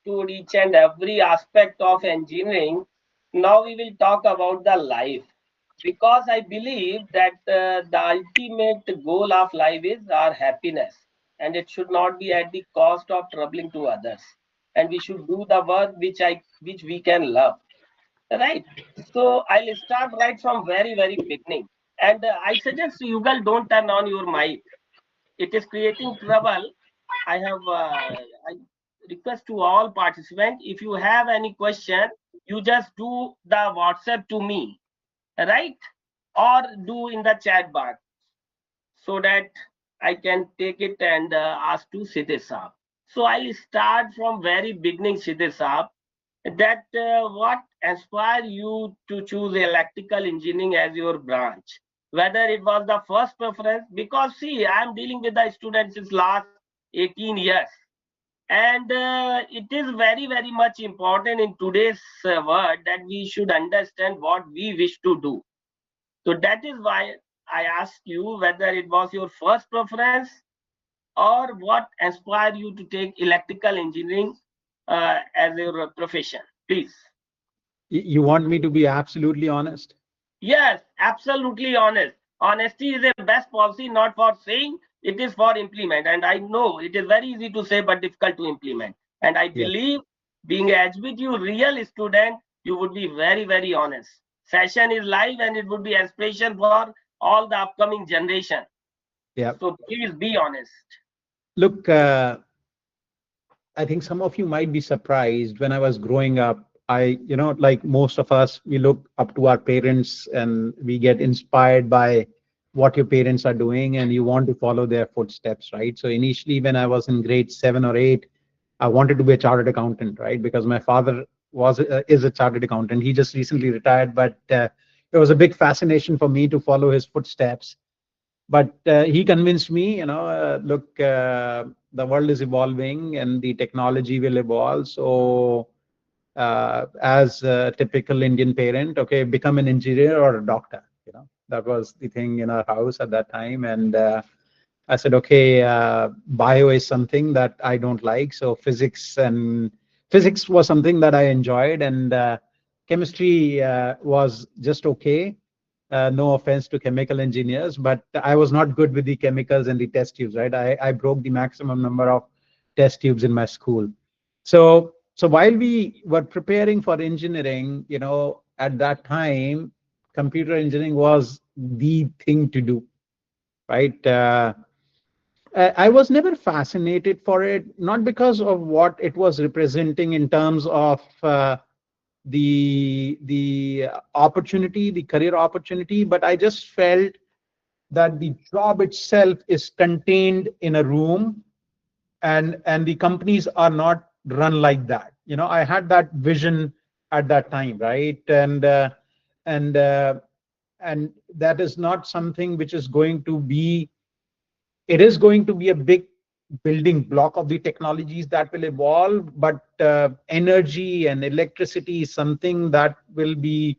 told each and every aspect of engineering. Now we will talk about the life, because I believe that the ultimate goal of life is our happiness, and it should not be at the cost of troubling to others. And we should do the work which we can love, right? So I'll start right from very beginning, and I suggest you guys don't turn on your mic. It is creating trouble. I have I request to all participants, if you have any question, you just do the WhatsApp to me, right? Or do in the chat box, so that I can take it and ask to Sidhe Saab. So I'll start from very beginning, Sidhe Saab, that what inspired you to choose electrical engineering as your branch? Whether it was the first preference, because see, I'm dealing with the students since last 18 years, and it is very much important in today's world that we should understand what we wish to do. So that is why I asked you whether it was your first preference or what inspired you to take electrical engineering as your profession. Please. You want me to be absolutely honest? Yes, absolutely honest. Honesty is a best policy, not for saying, it is for implement. And I know it is very easy to say, but difficult to implement. And I Yeah. believe being a HBTU real student, you would be very honest. Session is live and it would be inspiration for all the upcoming generation. Yeah. So please be honest. Look, I think some of you might be surprised. When I was growing up, like most of us, we look up to our parents and we get inspired by what your parents are doing and you want to follow their footsteps, right? So initially, when I was in grade 7 or 8, I wanted to be a chartered accountant, right? Because my father is a chartered accountant. He just recently retired, but it was a big fascination for me to follow his footsteps. But he convinced me, look, the world is evolving and the technology will evolve. So as a typical Indian parent, okay, become an engineer or a doctor. That was the thing in our house at that time. And I said, okay, bio is something that I don't like. So physics was something that I enjoyed, and chemistry was just okay. No offense to chemical engineers, but I was not good with the chemicals and the test tubes, right? I broke the maximum number of test tubes in my school. So while we were preparing for engineering, at that time, computer engineering was the thing to do, right? I was never fascinated for it, not because of what it was representing in terms of the opportunity, the career opportunity, but I just felt that the job itself is contained in a room, and the companies are not run like that. I had that vision at that time, right? And that is not something which is going to be. It is going to be a big building block of the technologies that will evolve, but energy and electricity is something that will be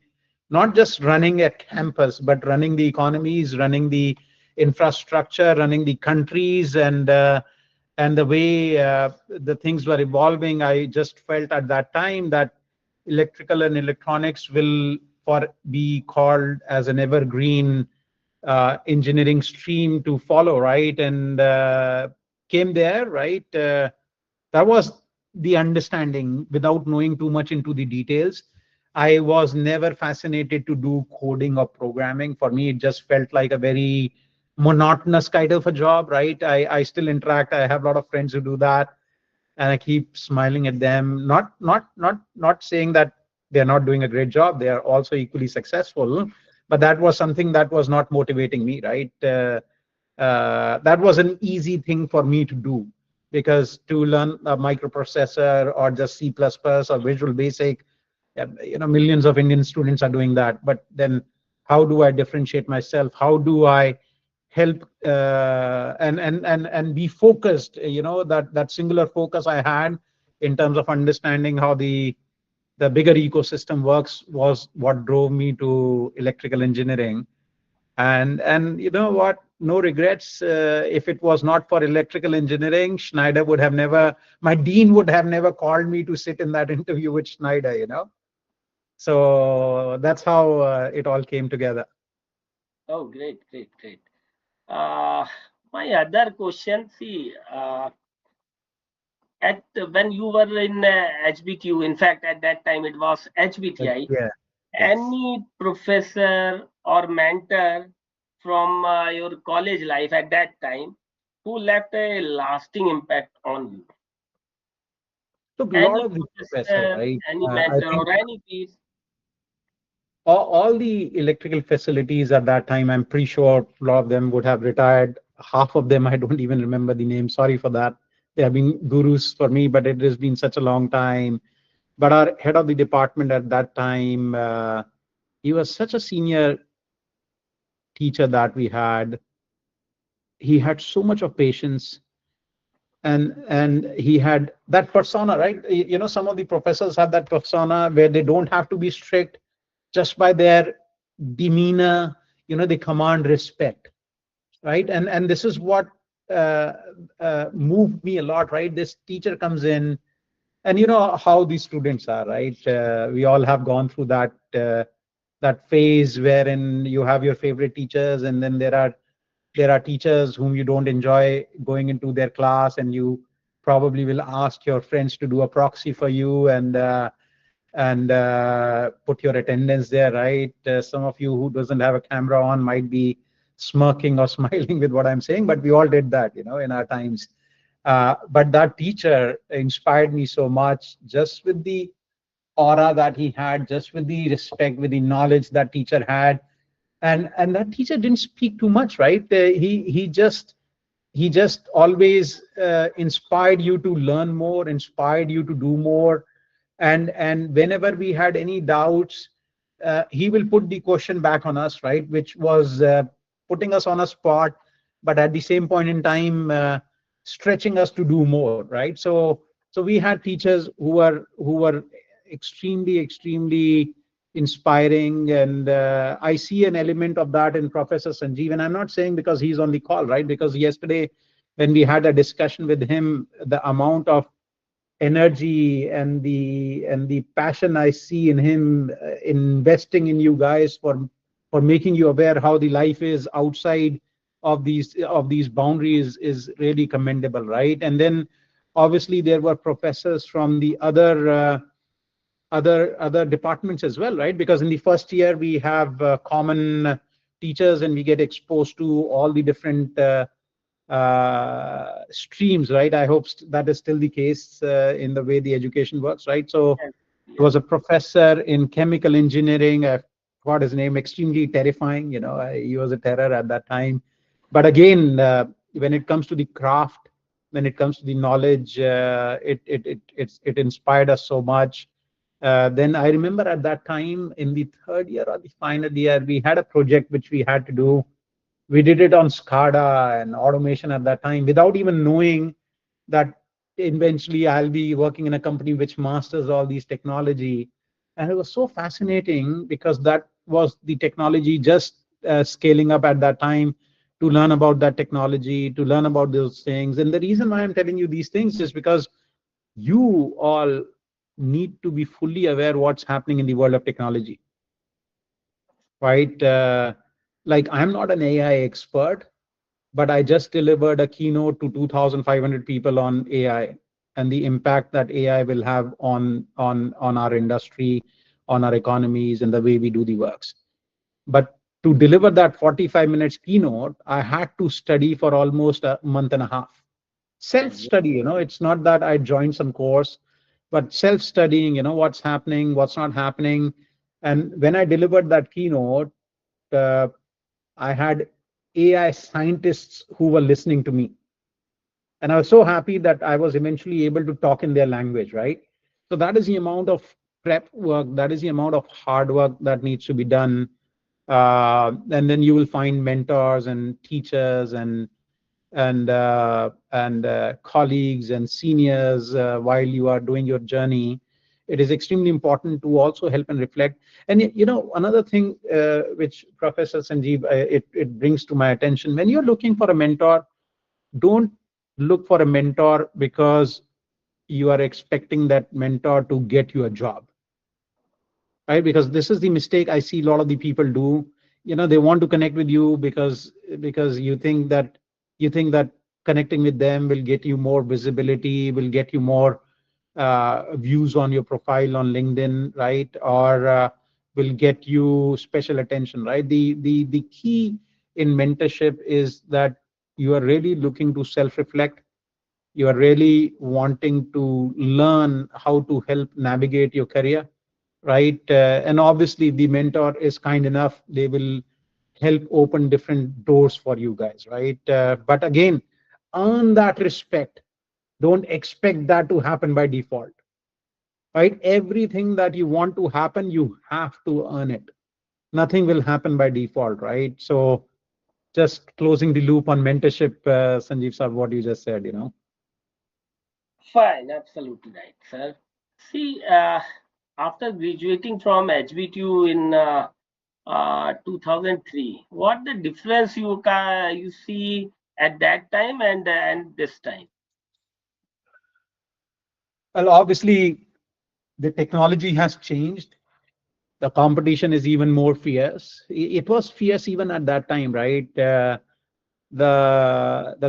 not just running a campus, but running the economies, running the infrastructure, running the countries, and the way the things were evolving. I just felt at that time that electrical and electronics will for be called as an evergreen engineering stream to follow, right? And came there, right? That was the understanding without knowing too much into the details. I was never fascinated to do coding or programming. For me, it just felt like a very monotonous kind of a job, right? I still interact. I have a lot of friends who do that, and I keep smiling at them. Not saying that they're not doing a great job. They are also equally successful, but that was something that was not motivating me, right? That was an easy thing for me to do, because to learn a microprocessor or just C++ or Visual Basic, millions of Indian students are doing that. But then how do I differentiate myself? How do I help and be focused? That singular focus I had in terms of understanding how the bigger ecosystem works was what drove me to electrical engineering. And you know what, no regrets. If it was not for electrical engineering, Schneider would have never, my dean would have never called me to sit in that interview with Schneider. So that's how it all came together. Oh, great, great, great. Uh, my other question, see, at when you were in HBQ, in fact, at that time it was HBTI, Yeah. Yes. any professor or mentor from your college life at that time who left a lasting impact on you? Took a lot Any of the professor, professor, right? any I mentor, think or any piece? all the electrical facilities at that time, I'm pretty sure a lot of them would have retired. Half of them, I don't even remember the name. Sorry for that. They have been gurus for me, but it has been such a long time. But our head of the department at that time, he was such a senior teacher that we had. He had so much of patience, and he had that persona, right? Some of the professors have that persona where they don't have to be strict. Just by their demeanor, they command respect, right? And this is what uh, moved me a lot, right? This teacher comes in, and you know how these students are, right? We all have gone through that phase wherein you have your favorite teachers, and then there are teachers whom you don't enjoy going into their class, and you probably will ask your friends to do a proxy for you, and put your attendance there, right? Some of you who doesn't have a camera on might be smirking or smiling with what I'm saying, but we all did that, in our times. But that teacher inspired me so much, just with the aura that he had, just with the respect, with the knowledge that teacher had. And that teacher didn't speak too much, right? He just always inspired you to learn more, inspired you to do more. And whenever we had any doubts, he will put the question back on us, right? Which was putting us on a spot, but at the same point in time, stretching us to do more, right? So we had teachers who were extremely inspiring. And I see an element of that in Professor Sanjeev. And I'm not saying because he's on the call, right? Because yesterday when we had a discussion with him, the amount of energy and the passion I see in him, investing in you guys for making you aware how the life is outside of these boundaries is really commendable, right? And then obviously there were professors from the other departments as well, right? Because in the first year we have common teachers, and we get exposed to all the different streams, right? I hope that is still the case in the way the education works, right? So Yes. he was a professor in chemical engineering. I forgot his name. Extremely terrifying. He was a terror at that time. But again, when it comes to the craft, when it comes to the knowledge, it inspired us so much. Then I remember at that time, in the third year or the final year, we had a project which we had to do. We did it on SCADA and automation at that time, without even knowing that eventually I'll be working in a company which masters all these technology. And it was so fascinating because that was the technology just scaling up at that time, to learn about that technology, to learn about those things. And the reason why I'm telling you these things is because you all need to be fully aware what's happening in the world of technology, right? Like, I'm not an AI expert, but I just delivered a keynote to 2,500 people on AI and the impact that AI will have on our industry, on our economies, and the way we do the works. But to deliver that 45 minutes keynote, I had to study for almost a month and a half. Self-study, it's not that I joined some course, but self-studying, what's happening, what's not happening. And when I delivered that keynote, uh, I had AI scientists who were listening to me. And I was so happy that I was eventually able to talk in their language, right? So that is the amount of prep work, that is the amount of hard work that needs to be done. And then you will find mentors and teachers and colleagues and seniors while you are doing your journey. It is extremely important to also help and reflect. And another thing which Professor Sanjeev, it brings to my attention: when you're looking for a mentor, don't look for a mentor because you are expecting that mentor to get you a job, right? Because this is the mistake I see a lot of the people do. They want to connect with you because you think that connecting with them will get you more visibility, will get you more views on your profile on LinkedIn, right? Or will get you special attention, right? The key in mentorship is that you are really looking to self-reflect. You are really wanting to learn how to help navigate your career, right? And obviously, the mentor is kind enough; they will help open different doors for you guys, right? But again, earn that respect. Don't expect that to happen by default, right? Everything that you want to happen, you have to earn it. Nothing will happen by default, right? So, just closing the loop on mentorship, Sanjeev sir, what you just said. Fine, absolutely right, sir. See, after graduating from HBTU in 2003, what the difference you see at that time and this time? Well, obviously, the technology has changed. The competition is even more fierce. It was fierce even at that time, right? The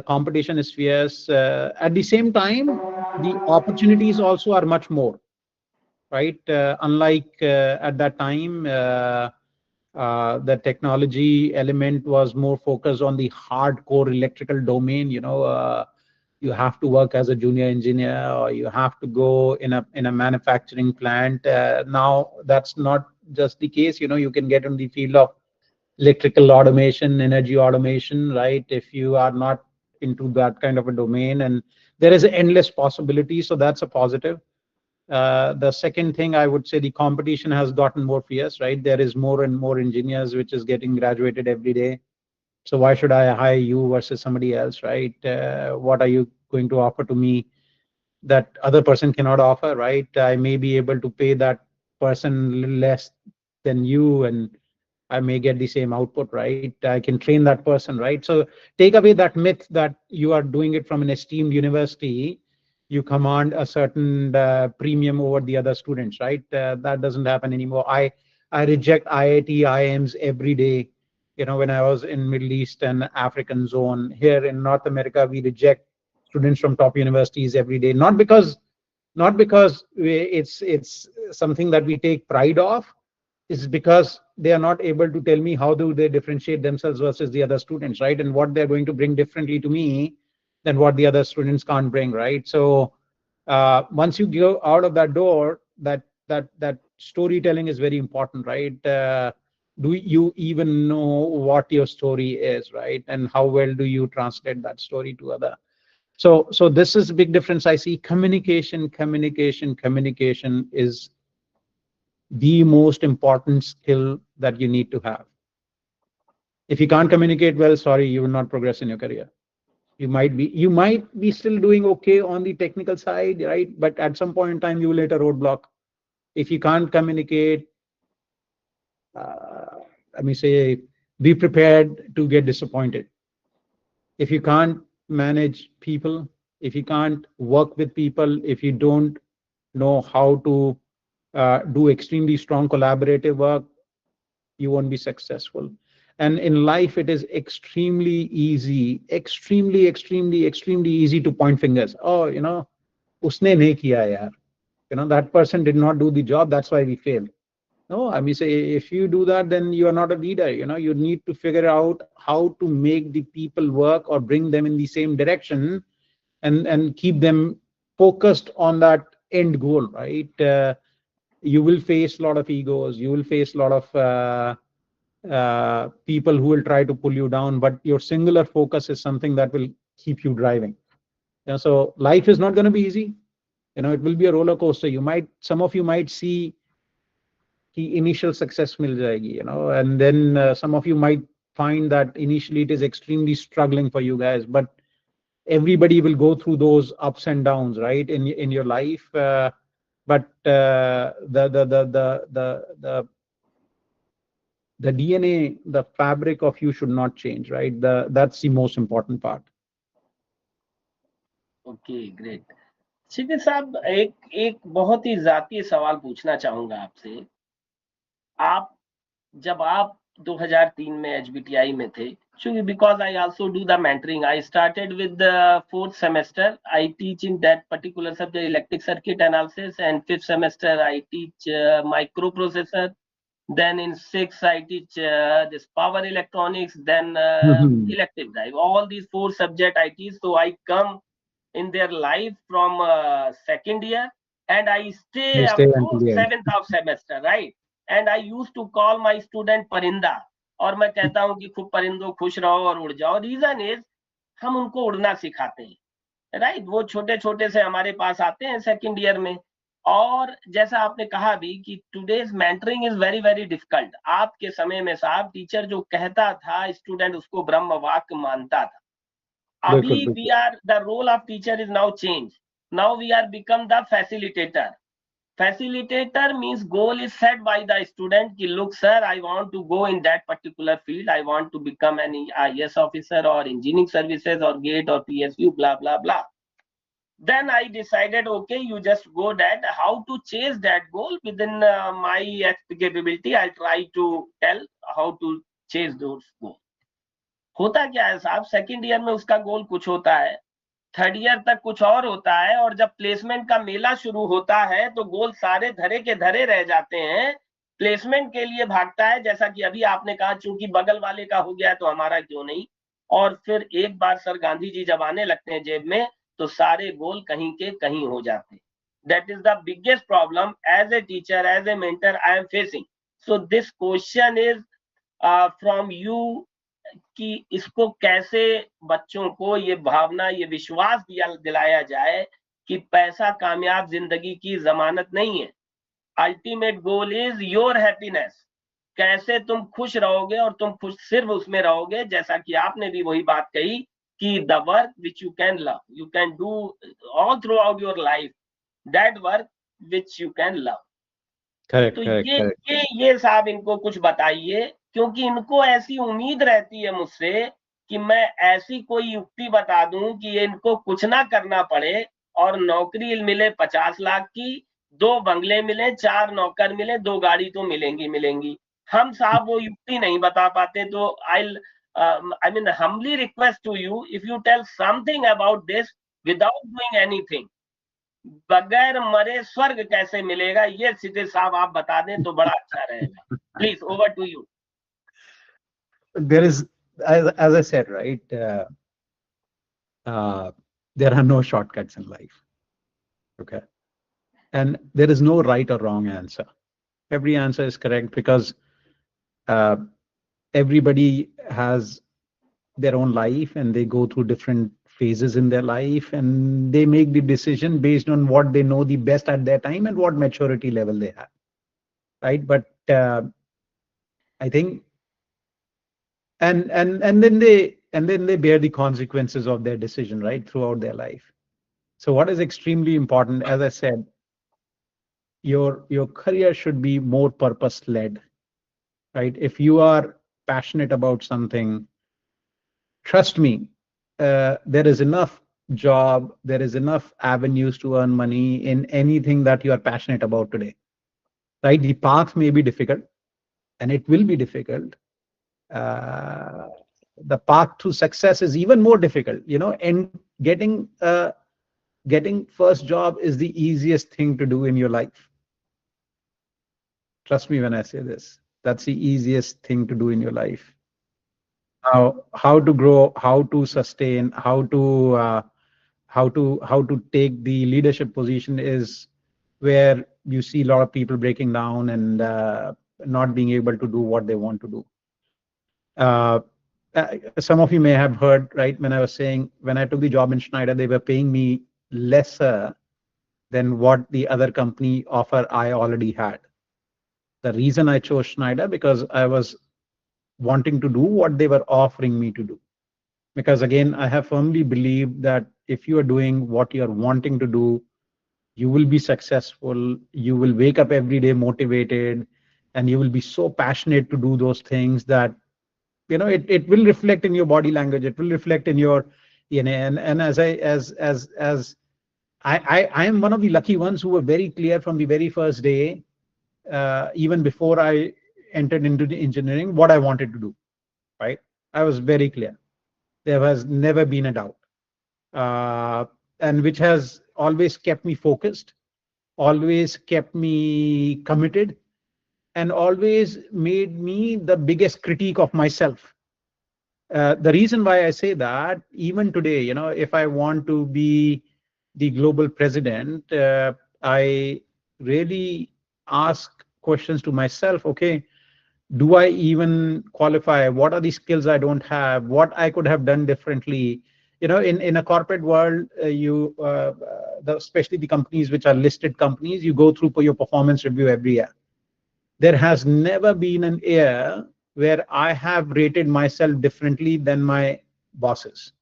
competition is fierce. At the same time, the opportunities also are much more, right? Unlike at that time, the technology element was more focused on the hardcore electrical domain. You have to work as a junior engineer, or you have to go in a manufacturing plant. Now that's not just the case. You can get in the field of electrical automation, energy automation, right? If you are not into that kind of a domain, and there is endless possibility, so that's a positive. The second thing I would say, the competition has gotten more fierce, right? There is more and more engineers which is getting graduated every day. So why should I hire you versus somebody else, right? What are you going to offer to me that other person cannot offer, right? I may be able to pay that person a little less than you, and I may get the same output, right? I can train that person, right? So take away that myth that you are doing it from an esteemed university, you command a certain premium over the other students, right? That doesn't happen anymore. I reject IIT IIMs every day. When I was in Middle East and African zone, here in North America, we reject students from top universities every day, not because it's something that we take pride of. It's because they are not able to tell me how do they differentiate themselves versus the other students, right? And what they're going to bring differently to me than what the other students can't bring, right? So once you go out of that door, that storytelling is very important, right? Do you even know what your story is, right? And how well do you translate that story to other? So this is a big difference I see. Communication is the most important skill that you need to have. If you can't communicate well, sorry, you will not progress in your career. You might be still doing okay on the technical side, right? But at some point in time, you will hit a roadblock. If you can't communicate, let me say, be prepared to get disappointed. If you can't manage people, if you can't work with people, if you don't know how to do extremely strong collaborative work, you won't be successful. And in life, it is extremely easy, extremely easy to point fingers. Oh, usne nahi kiya yaar. That person did not do the job. That's why we failed. No, I mean, say if you do that, then you are not a leader. You need to figure out how to make the people work or bring them in the same direction, and keep them focused on that end goal, right? You will face a lot of egos. You will face a lot of people who will try to pull you down, but your singular focus is something that will keep you driving. So life is not going to be easy. It will be a roller coaster. Some of you might see कि initial success मिल जाएगी, and then some of you might find that initially it is extremely struggling for you guys, but everybody will go through those ups and downs, right, in your life. But the DNA, the fabric of you should not change, right? That's the most important part. Okay great. शिविर साहब, एक एक बहुत ही जाती सवाल पूछना चाहूंगा आपसे। जब आप 2003 में एचबीटीआई में थे, क्योंकि because I also do the mentoring, I started with the 4th semester, I teach in that particular subject electric circuit analysis, and 5th semester I teach micro processor, then in 6th I teach this power electronics, then electric drive. All these 4 subject I teach, so I come in their life from 2nd year, and I stay up to 7th of semester, right? And I used to call my student परिंदा, और मैं कहता हूँ कि खूब परिंदों खुश रहो और उड़ जाओ। रीजन इज हम उनको उड़ना सिखाते हैं, राइट? वो छोटे छोटे से हमारे पास आते हैं 2nd ईयर में, और जैसा आपने कहा भी कि today's mentoring is very very difficult. आपके समय में साहब टीचर जो कहता था, स्टूडेंट उसको ब्रह्म वाक्य मानता था। अभी we are, the role of teacher is now change. Now we are become the facilitator. Facilitator means goal is set by the student ki look sir, I want to go in that particular field, I want to become an IAS officer or engineering services or GATE or PSU, blah blah blah. Then I decided, okay, you just go that. How to chase that goal within my capability, I'll try to tell how to chase those goals. होता क्या है साहब, 2nd year में उसका गोल कुछ होता है, 3rd year तक कुछ और होता है, और जब प्लेसमेंट का मेला शुरू होता है तो गोल सारे धरे के धरे रह जाते हैं, प्लेसमेंट के लिए भागता है। जैसा कि अभी आपने कहा, चूंकि बगल वाले का हो गया तो हमारा क्यों नहीं, और फिर एक बार सर गांधी जी जब आने लगते हैं जेब में तो सारे गोल कहीं के कहीं हो जाते हैं। That is the biggest problem as a teacher, as a mentor I am facing. So this question is from you कि इसको कैसे बच्चों को ये भावना, ये विश्वास दिलाया जाए कि पैसा कामयाब जिंदगी की जमानत नहीं है। Ultimate goal is your happiness. कैसे तुम खुश रहोगे, और तुम खुश सिर्फ उसमें रहोगे, जैसा कि आपने भी वही बात कही कि the work which you can love, you can do all through out your life, that work which you can love. तो ये साहब इनको कुछ बताइए, क्योंकि इनको ऐसी उम्मीद रहती है मुझसे कि मैं ऐसी कोई युक्ति बता दूं कि इनको कुछ ना करना पड़े और नौकरी मिले 50 लाख की, 2 बंगले मिले, 4 नौकर मिले, 2 गाड़ी तो मिलेंगी। हम साहब वो युक्ति नहीं बता पाते। तो I mean humbly request to you, if you tell something about this, without doing anything, बगैर मरे स्वर्ग कैसे मिलेगा, ये सीधे साहब आप बता दें तो बड़ा अच्छा रहेगा. Please, over to you. There is, as I said, right, there are no shortcuts in life. Okay. And there is no right or wrong answer. Every answer is correct because uh, everybody has their own life and they go through different phases in their life and they make the decision based on what they know the best at their time and what maturity level they have. Right. But I think and then they bear the consequences of their decision, right, throughout their life. So what is extremely important, as I said, your career should be more purpose led, right? If you are passionate about something, trust me, there is enough job, there is enough avenues to earn money in anything that you are passionate about today, right? The path may be difficult and it will be difficult. uh, the path to success is even more difficult, and getting first job is the easiest thing to do in your life. Trust me when I say this. That's the easiest thing to do in your life. How to grow, how to sustain, how to take the leadership position is where you see a lot of people breaking down and not being able to do what they want to do. Uh, some of you may have heard, right, when I was saying when I took the job in Schneider, they were paying me lesser than what the other company offer I already had. The reason I chose Schneider because I was wanting to do what they were offering me to do. Because again, I have firmly believed that if you are doing what you are wanting to do, you will be successful. You will wake up every day motivated, and you will be so passionate to do those things that it will reflect in your body language. It will reflect in your and as I am one of the lucky ones who were very clear from the very first day, even before I entered into the engineering, what I wanted to do. Right, I was very clear. There has never been a doubt, uh, and which has always kept me focused, always kept me committed, and always made me the biggest critique of myself. The reason why I say that, even today, if I want to be the global president, I really ask questions to myself. Okay, do I even qualify? What are the skills I don't have? What I could have done differently? In a corporate world, especially the companies which are listed companies, you go through your performance review every year. There has never been an year where I have rated myself differently than my bosses.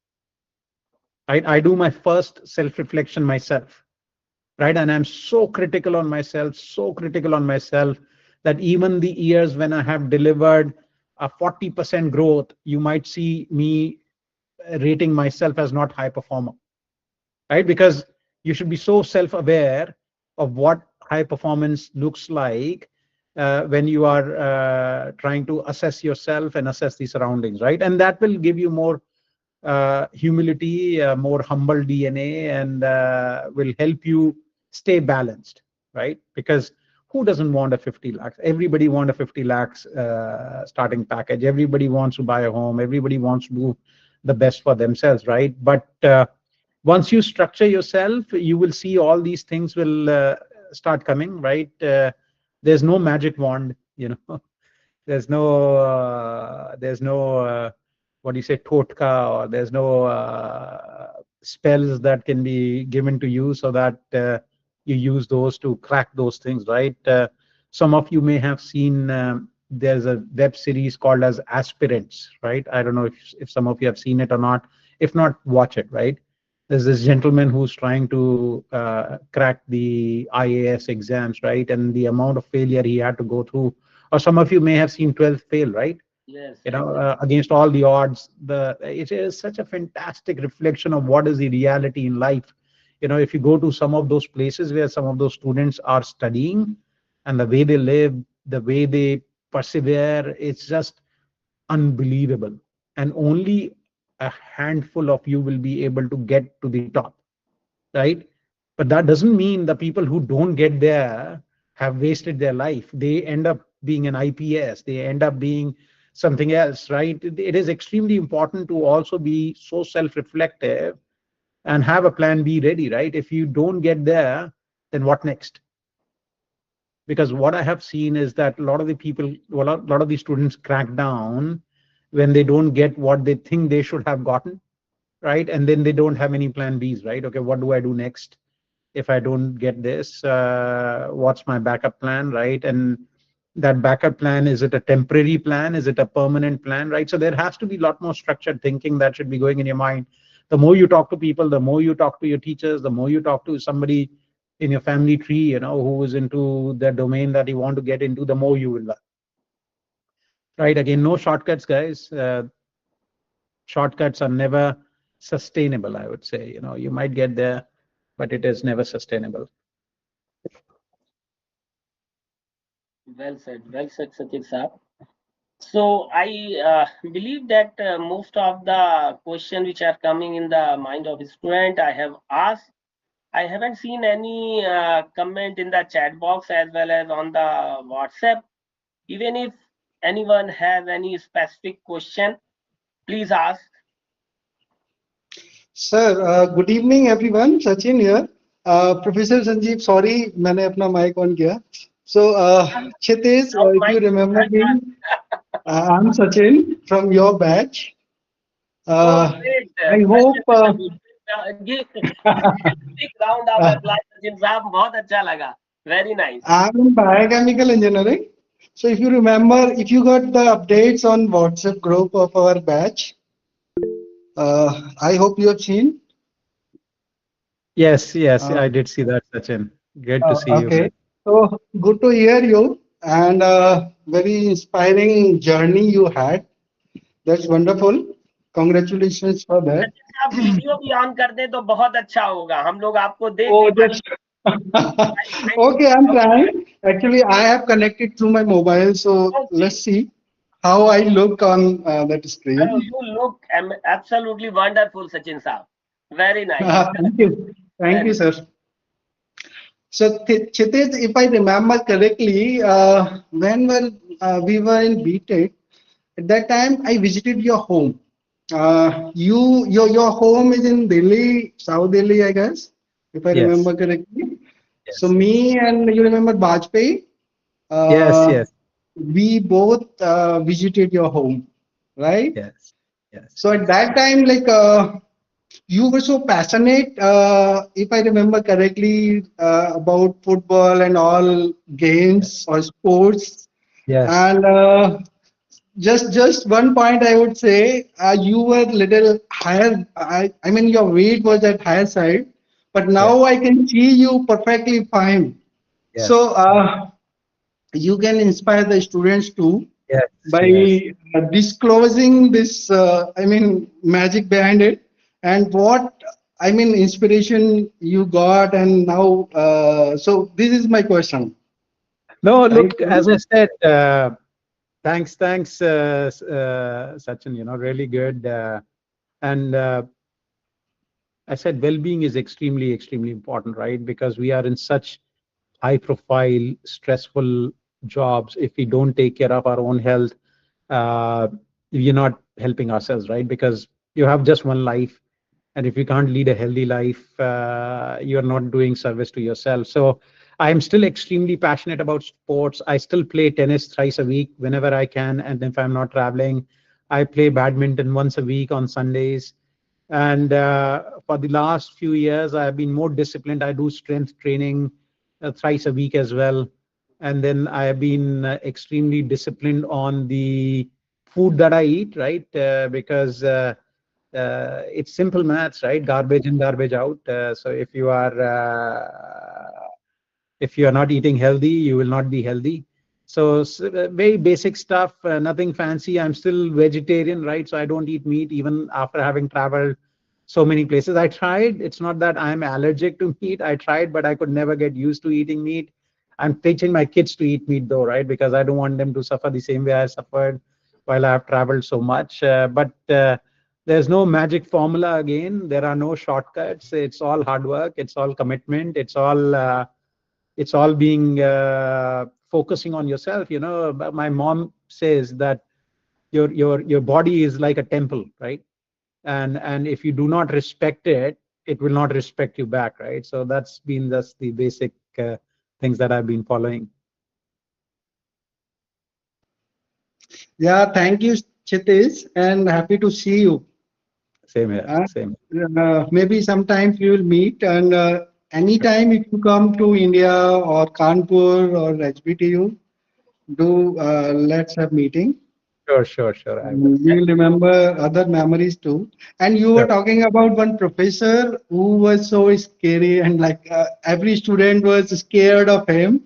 Right? I do my first self-reflection myself, right? And I'm so critical on myself that even the years when I have delivered a 40% growth, you might see me rating myself as not high performer, right? Because you should be so self-aware of what high performance looks like when you are trying to assess yourself and assess the surroundings, right? And that will give you more humility, more humble DNA, and will help you stay balanced, right? Because who doesn't want a 50 lakhs? Everybody want a 50 lakhs starting package. Everybody wants to buy a home. Everybody wants to do the best for themselves, right? But once you structure yourself, you will see all these things will start coming, right? There's no magic wand, there's no what do you say, totka, or there's no spells that can be given to you so that you use those to crack those things, right? Some of you may have seen there's a web series called as Aspirants, right? I don't know if some of you have seen it or not. If not, watch it, right? There's this gentleman who's trying to crack the IAS exams, right? And the amount of failure he had to go through. Or some of you may have seen 12th fail, right? Yes. Against all the odds. It is such a fantastic reflection of what is the reality in life. If you go to some of those places where some of those students are studying, and the way they live, the way they persevere, it's just unbelievable. And only a handful of you will be able to get to the top. right? But that doesn't mean the people who don't get there have wasted their life. They end up being an IPS, they end up being something else, right? It is extremely important to also be so self-reflective and have a plan B ready, right? If you don't get there, then what next? Because what I have seen is that a lot of the people, a lot of the students crack down when they don't get what they think they should have gotten, right? And then they don't have any plan Bs, right? Okay, what do I do next? If I don't get this, what's my backup plan, right? And that backup plan, is it a temporary plan? Is it a permanent plan, right? So there has to be a lot more structured thinking that should be going in your mind. The more you talk to people, the more you talk to your teachers, the more you talk to somebody in your family tree, who is into the domain that you want to get into, the more you will learn. Right? Again, no shortcuts, guys. Shortcuts are never sustainable, I would say. You might get there, but it is never sustainable. Well said, Sachin sir. So I believe that most of the questions which are coming in the mind of a student, I have asked. I haven't seen any comment in the chat box as well as on the WhatsApp. Even if anyone has any specific question, please ask. Sir, good evening everyone. Sachin here. Professor Sanjeev, sorry, मैंने अपना mic on किया. So, Kshitij, Now, if you remember me, I'm Sachin from your batch. oh, great. I hope. Give big round of applause, Sachin साहब. बहुत अच्छा लगा. Very nice. I'm in biochemical engineering. So, if you remember, if you got the updates on WhatsApp group of our batch, I hope you have seen. Yes, I did see that, Sachin. Great to see you, Okay. man. So good to hear you, and very inspiring journey you had. That's wonderful. Congratulations for that. Sachin साहब video भी on कर दे तो बहुत अच्छा होगा. हम लोग आपको देख Oh, नहीं just okay. I'm trying. Actually, I have connected through my mobile, so let's see how I look on that screen. You look absolutely wonderful, Sachin साहब. Very nice. Thank you, sir. So, Kshitij, if I remember correctly, when we were in BTech, at that time I visited your home. Your home is in Delhi, South Delhi, I guess, if I Yes. remember correctly. Yes. So me and you remember Bajpayee? Yes. We both visited your home, right? Yes. So at that time, like you were so passionate, if I remember correctly, about football and all games or sports. Yes. And just one point I would say, you were little higher. I mean, your weight was at higher side, but now I can see you perfectly fine. Yes. So you can inspire the students too Yes. by disclosing this. I mean, magic behind it, and what I mean, inspiration you got, and now. So this is my question. No, Thank look, you. as I said, thanks, Sachin. Really good. And I said, well-being is extremely, extremely important, right? Because we are in such high-profile, stressful jobs. If we don't take care of our own health, we're not helping ourselves, right? Because you have just one life, and if you can't lead a healthy life, you're not doing service to yourself. So I'm still extremely passionate about sports. I still play tennis thrice a week whenever I can, and if I'm not traveling, I play badminton once a week on Sundays. And for the last few years, I've been more disciplined. I do strength training thrice a week as well. And then I have been extremely disciplined on the food that I eat, right? Because it's simple maths, right? Garbage in, garbage out. So if you are not eating healthy, you will not be healthy. So very basic stuff, nothing fancy. I'm still vegetarian, right? So I don't eat meat even after having traveled so many places. I tried. It's not that I'm allergic to meat. I tried, but I could never get used to eating meat. I'm teaching my kids to eat meat though, right? Because I don't want them to suffer the same way I suffered while I've traveled so much. But there's no magic formula. Again, there are no shortcuts. It's all hard work. It's all commitment. It's all being focusing on yourself. You know, my mom says that your body is like a temple, right? And if you do not respect it, it will not respect you back, right? So that's been just the basic things that I've been following. Yeah, thank you, Chitish, and happy to see you. Same here. Uh, Same. Maybe sometimes we will meet, and anytime if you come to India or Kanpur or HBTU, do let's have meeting. Sure. I will. We will remember other memories too. And you were Sure. talking about one professor who was so scary and like every student was scared of him.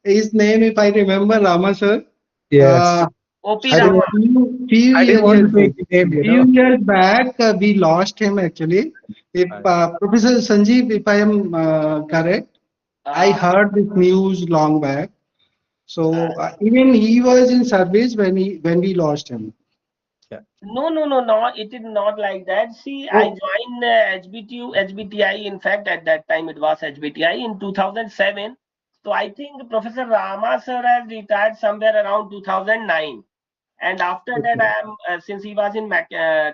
His name, if I remember, Rama sir. Yes. Uh, OP I so didn't. Rama. few I didn't want to take the name. You few know. years back, we lost him actually. If Right. Professor Sanjeev, if I am correct, I Uh, heard this news long back. uh, So even he was in service when we lost him. Yeah. no. It is not like that. See, I Oh, joined HBTU, HBTI. In fact, at that time it was HBTI in 2007. So I think Professor Rama sir has retired somewhere around 2009. And after that, okay. I am since he was in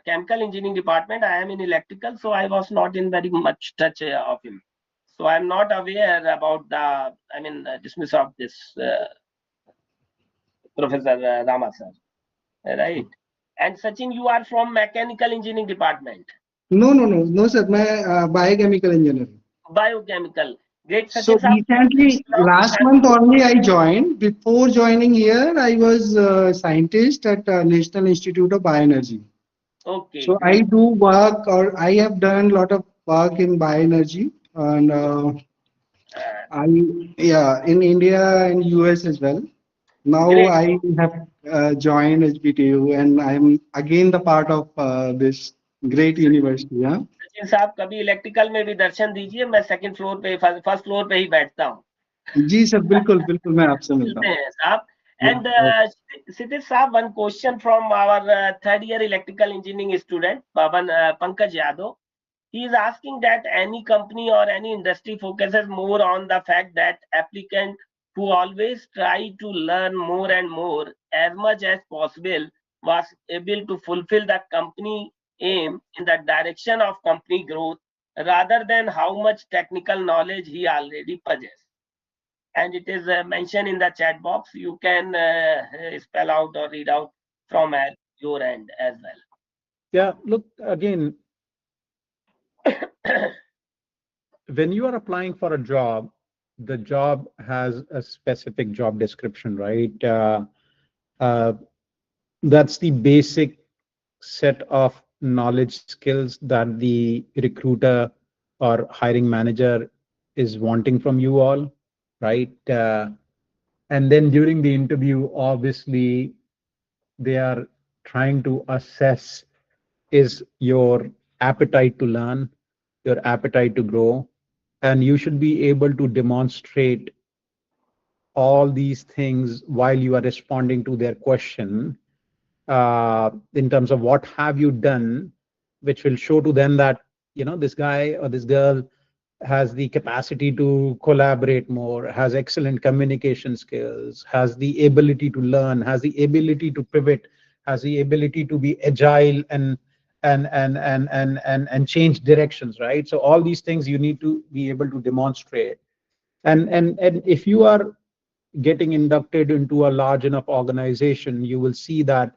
chemical engineering department, I am in electrical, so I was not in very much touch of him. So I am not aware about dismiss of this Professor Rama sir, right? And Sachin, you are from mechanical engineering department, No, sir. My biochemical engineering. biochemical. Great, So Sachin sir. recently, last month only I joined. Before joining here, I was a scientist at National Institute of Bioenergy. Okay, So I great. do work, or I have done a lot of work in bioenergy, and Uh, I yeah in India and US as well. Now Great. I have joined HBTU, and I'm again the part of this great university. Yeah. Sachin साहब कभी electrical में भी दर्शन दीजिए मैं second floor पे first floor पे ही बैठता हूँ जी सर बिल्कुल बिल्कुल मैं आपसे मिलता मिलते हूँ. हैं साहब Yeah. And Okay. Siddhi साहब one question from our third year electrical engineering student Pavan Pankaj Yadav. He is asking that any company or any industry focuses more on the fact that applicant who always try to learn more and more as much as possible was able to fulfill the company aim in the direction of company growth rather than how much technical knowledge he already possesses. And it is mentioned in the chat box. You can spell out or read out from your end as Yeah. Look again. well. When you are applying for a job, the job has a specific job description, right? Uh, that's the basic set of knowledge skills that the recruiter or hiring manager is wanting from you all, right? And then during the interview, obviously, they are trying to assess is your appetite to learn, your appetite to grow, and you should be able to demonstrate all these things while you are responding to their question, in terms of what have you done, which will show to them that this guy or this girl has the capacity to collaborate more, has excellent communication skills, has the ability to learn, has the ability to pivot, has the ability to be agile and change directions, right? So all these things you need to be able to demonstrate. And if you are getting inducted into a large enough organization, you will see that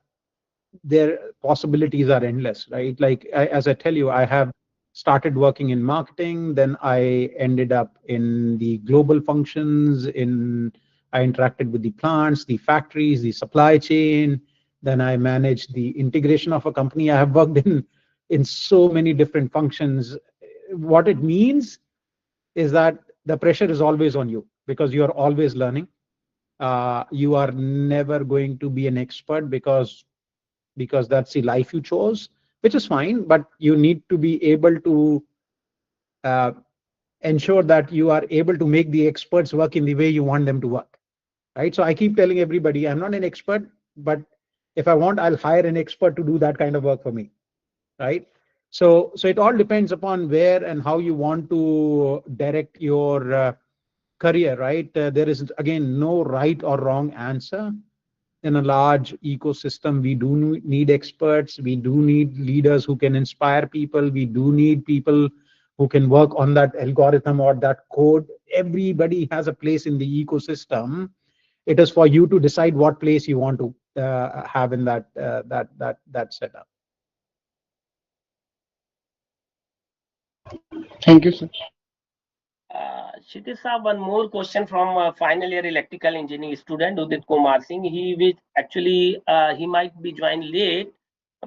their possibilities are endless, right? Like as I tell you, I have started working in marketing, then I ended up in the global functions. I interacted with the plants, the factories, the supply chain. Then I managed the integration of a company. I have worked in so many different functions. What it means is that the pressure is always on you because you are always learning. You are never going to be an expert because that's the life you chose, which is fine, but you need to be able to uh, ensure that you are able to make the experts work in the way you want them to work, right? So I keep telling everybody, I'm not an expert, but if I want, I'll hire an expert to do that kind of work for me. right? So it all depends upon where and how you want to direct your career, right? There is again no right or wrong answer. In a large ecosystem, we do need experts, we do need leaders who can inspire people, we do need people who can work on that algorithm or that code. Everybody has a place in the ecosystem. It is for you to decide what place you want to have in that setup. Thank you, sir. Kshitij sir, one more question from final year electrical engineering student Udit Kumar Singh. He will actually he might be joined late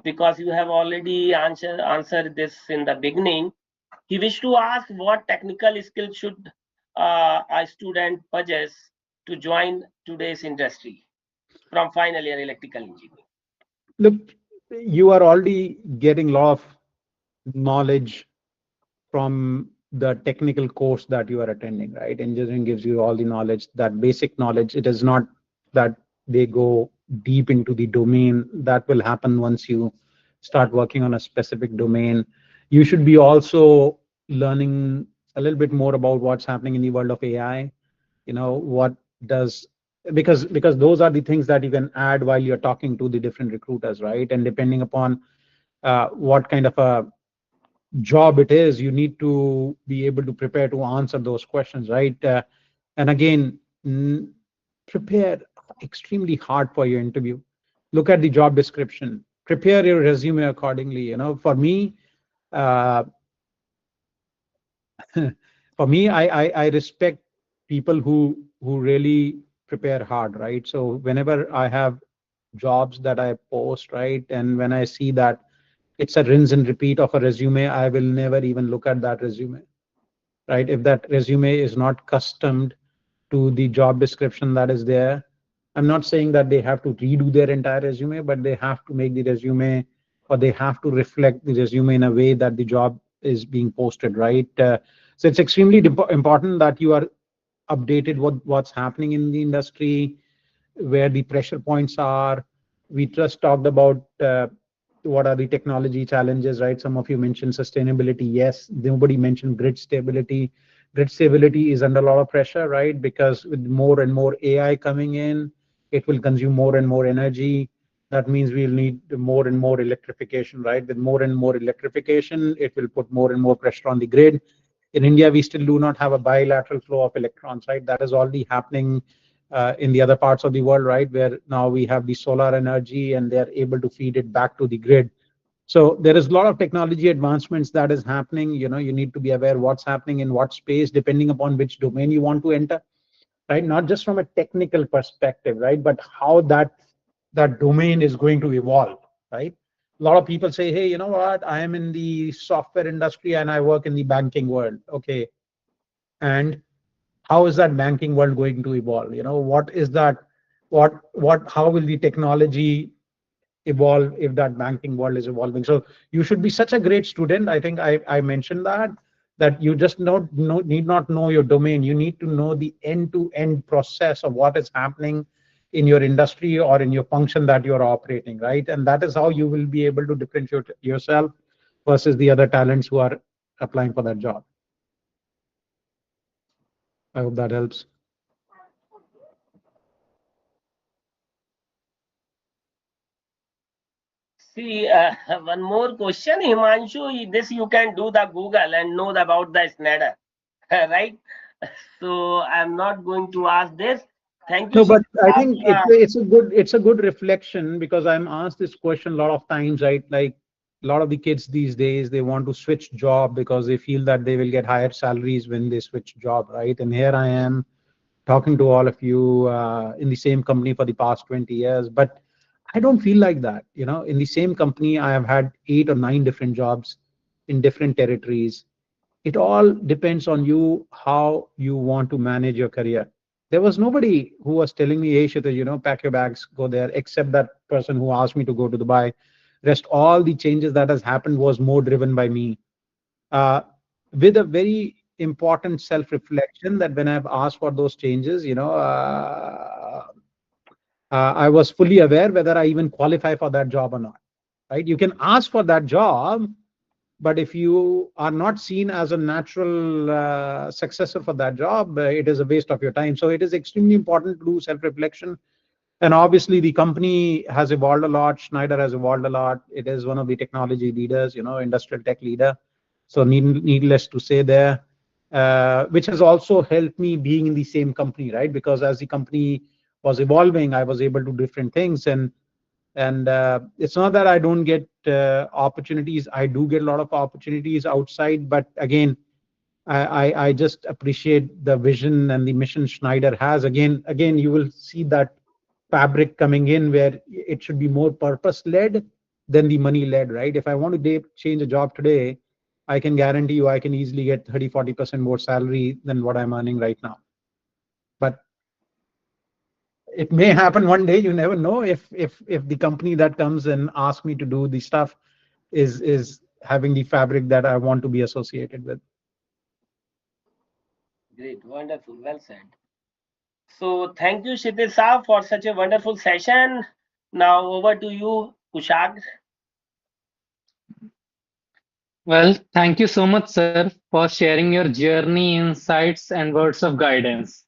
because you have already answered this in the beginning. He wished to ask what technical skills should a student possess to join today's industry from final year electrical engineering. Look, you are already getting a lot of knowledge from the technical course that you are attending, right? Engineering gives you all the knowledge, that basic knowledge. It is not that they go deep into the domain. That will happen once you start working on a specific domain. You should be also learning a little bit more about what's happening in the world of AI. You know, what does, because those are the things that you can add while you're talking to the different recruiters, right? And depending upon what kind of a job it is, you need to be able to prepare to answer those questions, right? And again, prepare extremely hard for your interview. Look at the job description, prepare your resume accordingly. You know, for me, uh, for me, I respect people who really prepare hard, right? So whenever I have jobs that I post, right, and when I see that it's a rinse and repeat of a resume, I will never even look at that resume, right? If that resume is not customed to the job description that is there, I'm not saying that they have to redo their entire resume, but they have to make the resume, or they have to reflect the resume in a way that the job is being posted, right? So it's extremely important that you are updated what's happening in the industry, where the pressure points are. We just talked about what are the technology challenges, right? Some of you mentioned sustainability. Yes, nobody mentioned grid stability. Grid stability is under a lot of pressure, right? Because with more and more AI coming in, it will consume more and more energy. That means we'll need more and more electrification, right? With more and more electrification, it will put more and more pressure on the grid. In India, we still do not have a bilateral flow of electrons, right? That is already happening in the other parts of the world, right? Where now we have the solar energy and they're able to feed it back to the grid. So there is a lot of technology advancements that is happening. You know, you need to be aware what's happening in what space, depending upon which domain you want to enter, right? Not just from a technical perspective, right? But how that domain is going to evolve, right? A lot of people say, hey, you know what? I am in the software industry and I work in the banking world. Okay. And how is that banking world going to evolve? You know, what is that, how will the technology evolve if that banking world is evolving? So you should be such a great student. I think I mentioned that you just need not know your domain. You need to know the end-to-end process of what is happening in your industry or in your function that you're operating, right? And that is how you will be able to differentiate yourself versus the other talents who are applying for that job. I hope that helps. See, one more question, Himanshu. This you can do the Google and know about the Snyder, right? So I'm not going to ask this. Thank you, No, but I Shikha. think it's a good reflection, because I'm asked this question a lot of times, right? Like a lot of the kids these days, they want to switch job because they feel that they will get higher salaries when they switch job, right? And here I am talking to all of you in the same company for the past 20 years, but I don't feel like that. You know, in the same company, I have had 8 or 9 different jobs in different territories. It all depends on you, how you want to manage your career. There was nobody who was telling me, hey, Shita, you know, pack your bags, go there, except that person who asked me to go to Dubai. Rest, all the changes that has happened was more driven by me. Uh, with a very important self-reflection, that when I've asked for those changes, I was fully aware whether I even qualify for that job or not, right? You can ask for that job, but if you are not seen as a natural successor for that job, it is a waste of your time. So it is extremely important to do self-reflection. And obviously the company has evolved a lot. Schneider has evolved a lot. It is one of the technology leaders, industrial tech leader. So needless to say there, which has also helped me being in the same company, right? Because as the company was evolving, I was able to do different things. And it's not that I don't get opportunities. I do get a lot of opportunities outside, but again, I just appreciate the vision and the mission Schneider has. Again, you will see that fabric coming in where it should be more purpose led than the money led, right? If I want to change a job today, I can guarantee you I can easily get 30-40% more salary than what I'm earning right now. But it may happen one day, you never know, if the company that comes and asks me to do the stuff is having the fabric that I want to be associated with. Great, wonderful, well said. So thank you, Kshitij Saab, for such a wonderful session. Now over to you, Kushag. Well, thank you so much, sir, for sharing your journey, insights, and words of guidance.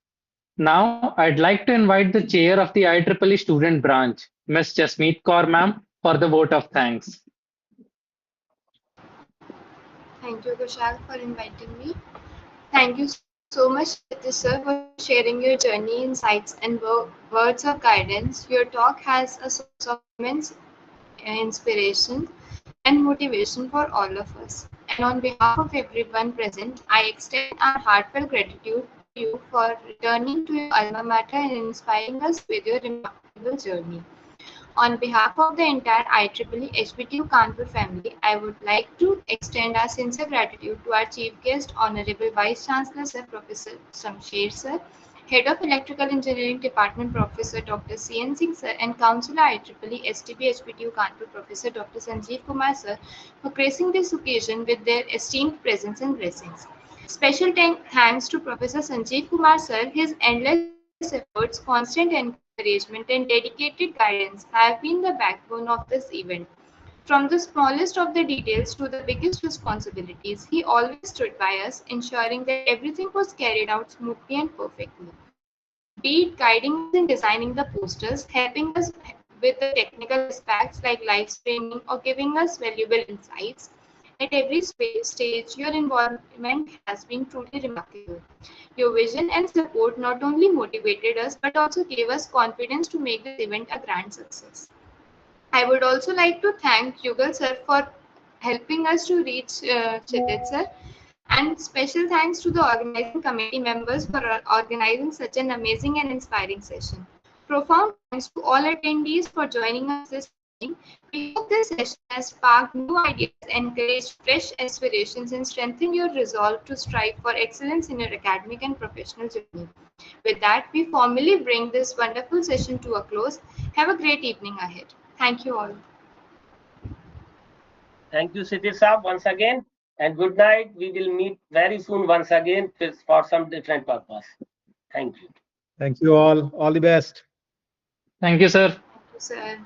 Now, I'd like to invite the chair of the IEEE student branch, Ms. Jasmeet Kaur ma'am, for the vote of thanks. Thank you, Kushal, for inviting me. Thank you so much, Kshitij sir, for sharing your journey, insights, and words of guidance. Your talk has a source of immense inspiration and motivation for all of us. And on behalf of everyone present, I extend our heartfelt gratitude to you for returning to your alma mater and inspiring us with your remarkable journey. On behalf of the entire IEEE HBTU Kanpur family, I would like to extend our sincere gratitude to our chief guest, Honorable Vice Chancellor Sir Professor Shamsher Sir, Head of Electrical Engineering Department Professor Dr. C.N. Singh Sir, and Counselor IEEE STB HBTU Kanpur Professor Dr. Sanjeev Kumar Sir for gracing this occasion with their esteemed presence and blessings. Special thanks to Professor Sanjeev Kumar Sir. His endless efforts, constant encouragement, and dedicated guidance have been the backbone of this event. From the smallest of the details to the biggest responsibilities, he always stood by us, ensuring that everything was carried out smoothly and perfectly. Be it guiding us in designing the posters, helping us with the technical aspects like live streaming, or giving us valuable insights. At every stage, your involvement has been truly remarkable. Your vision and support not only motivated us but also gave us confidence to make this event a grand success. I would also like to thank Yugal sir for helping us to reach Kshitij sir, and special thanks to the organizing committee members for organizing such an amazing and inspiring session. Profound thanks to all attendees for joining us this evening. We hope this session has sparked new ideas, encouraged fresh aspirations, and strengthened your resolve to strive for excellence in your academic and professional journey. With that, we formally bring this wonderful session to a close. Have a great evening ahead. Thank you all. Thank you, Kshitij Saab, once again. And good night. We will meet very soon once again for some different purpose. Thank you. Thank you all. All the best. Thank you, sir. Thank you, sir.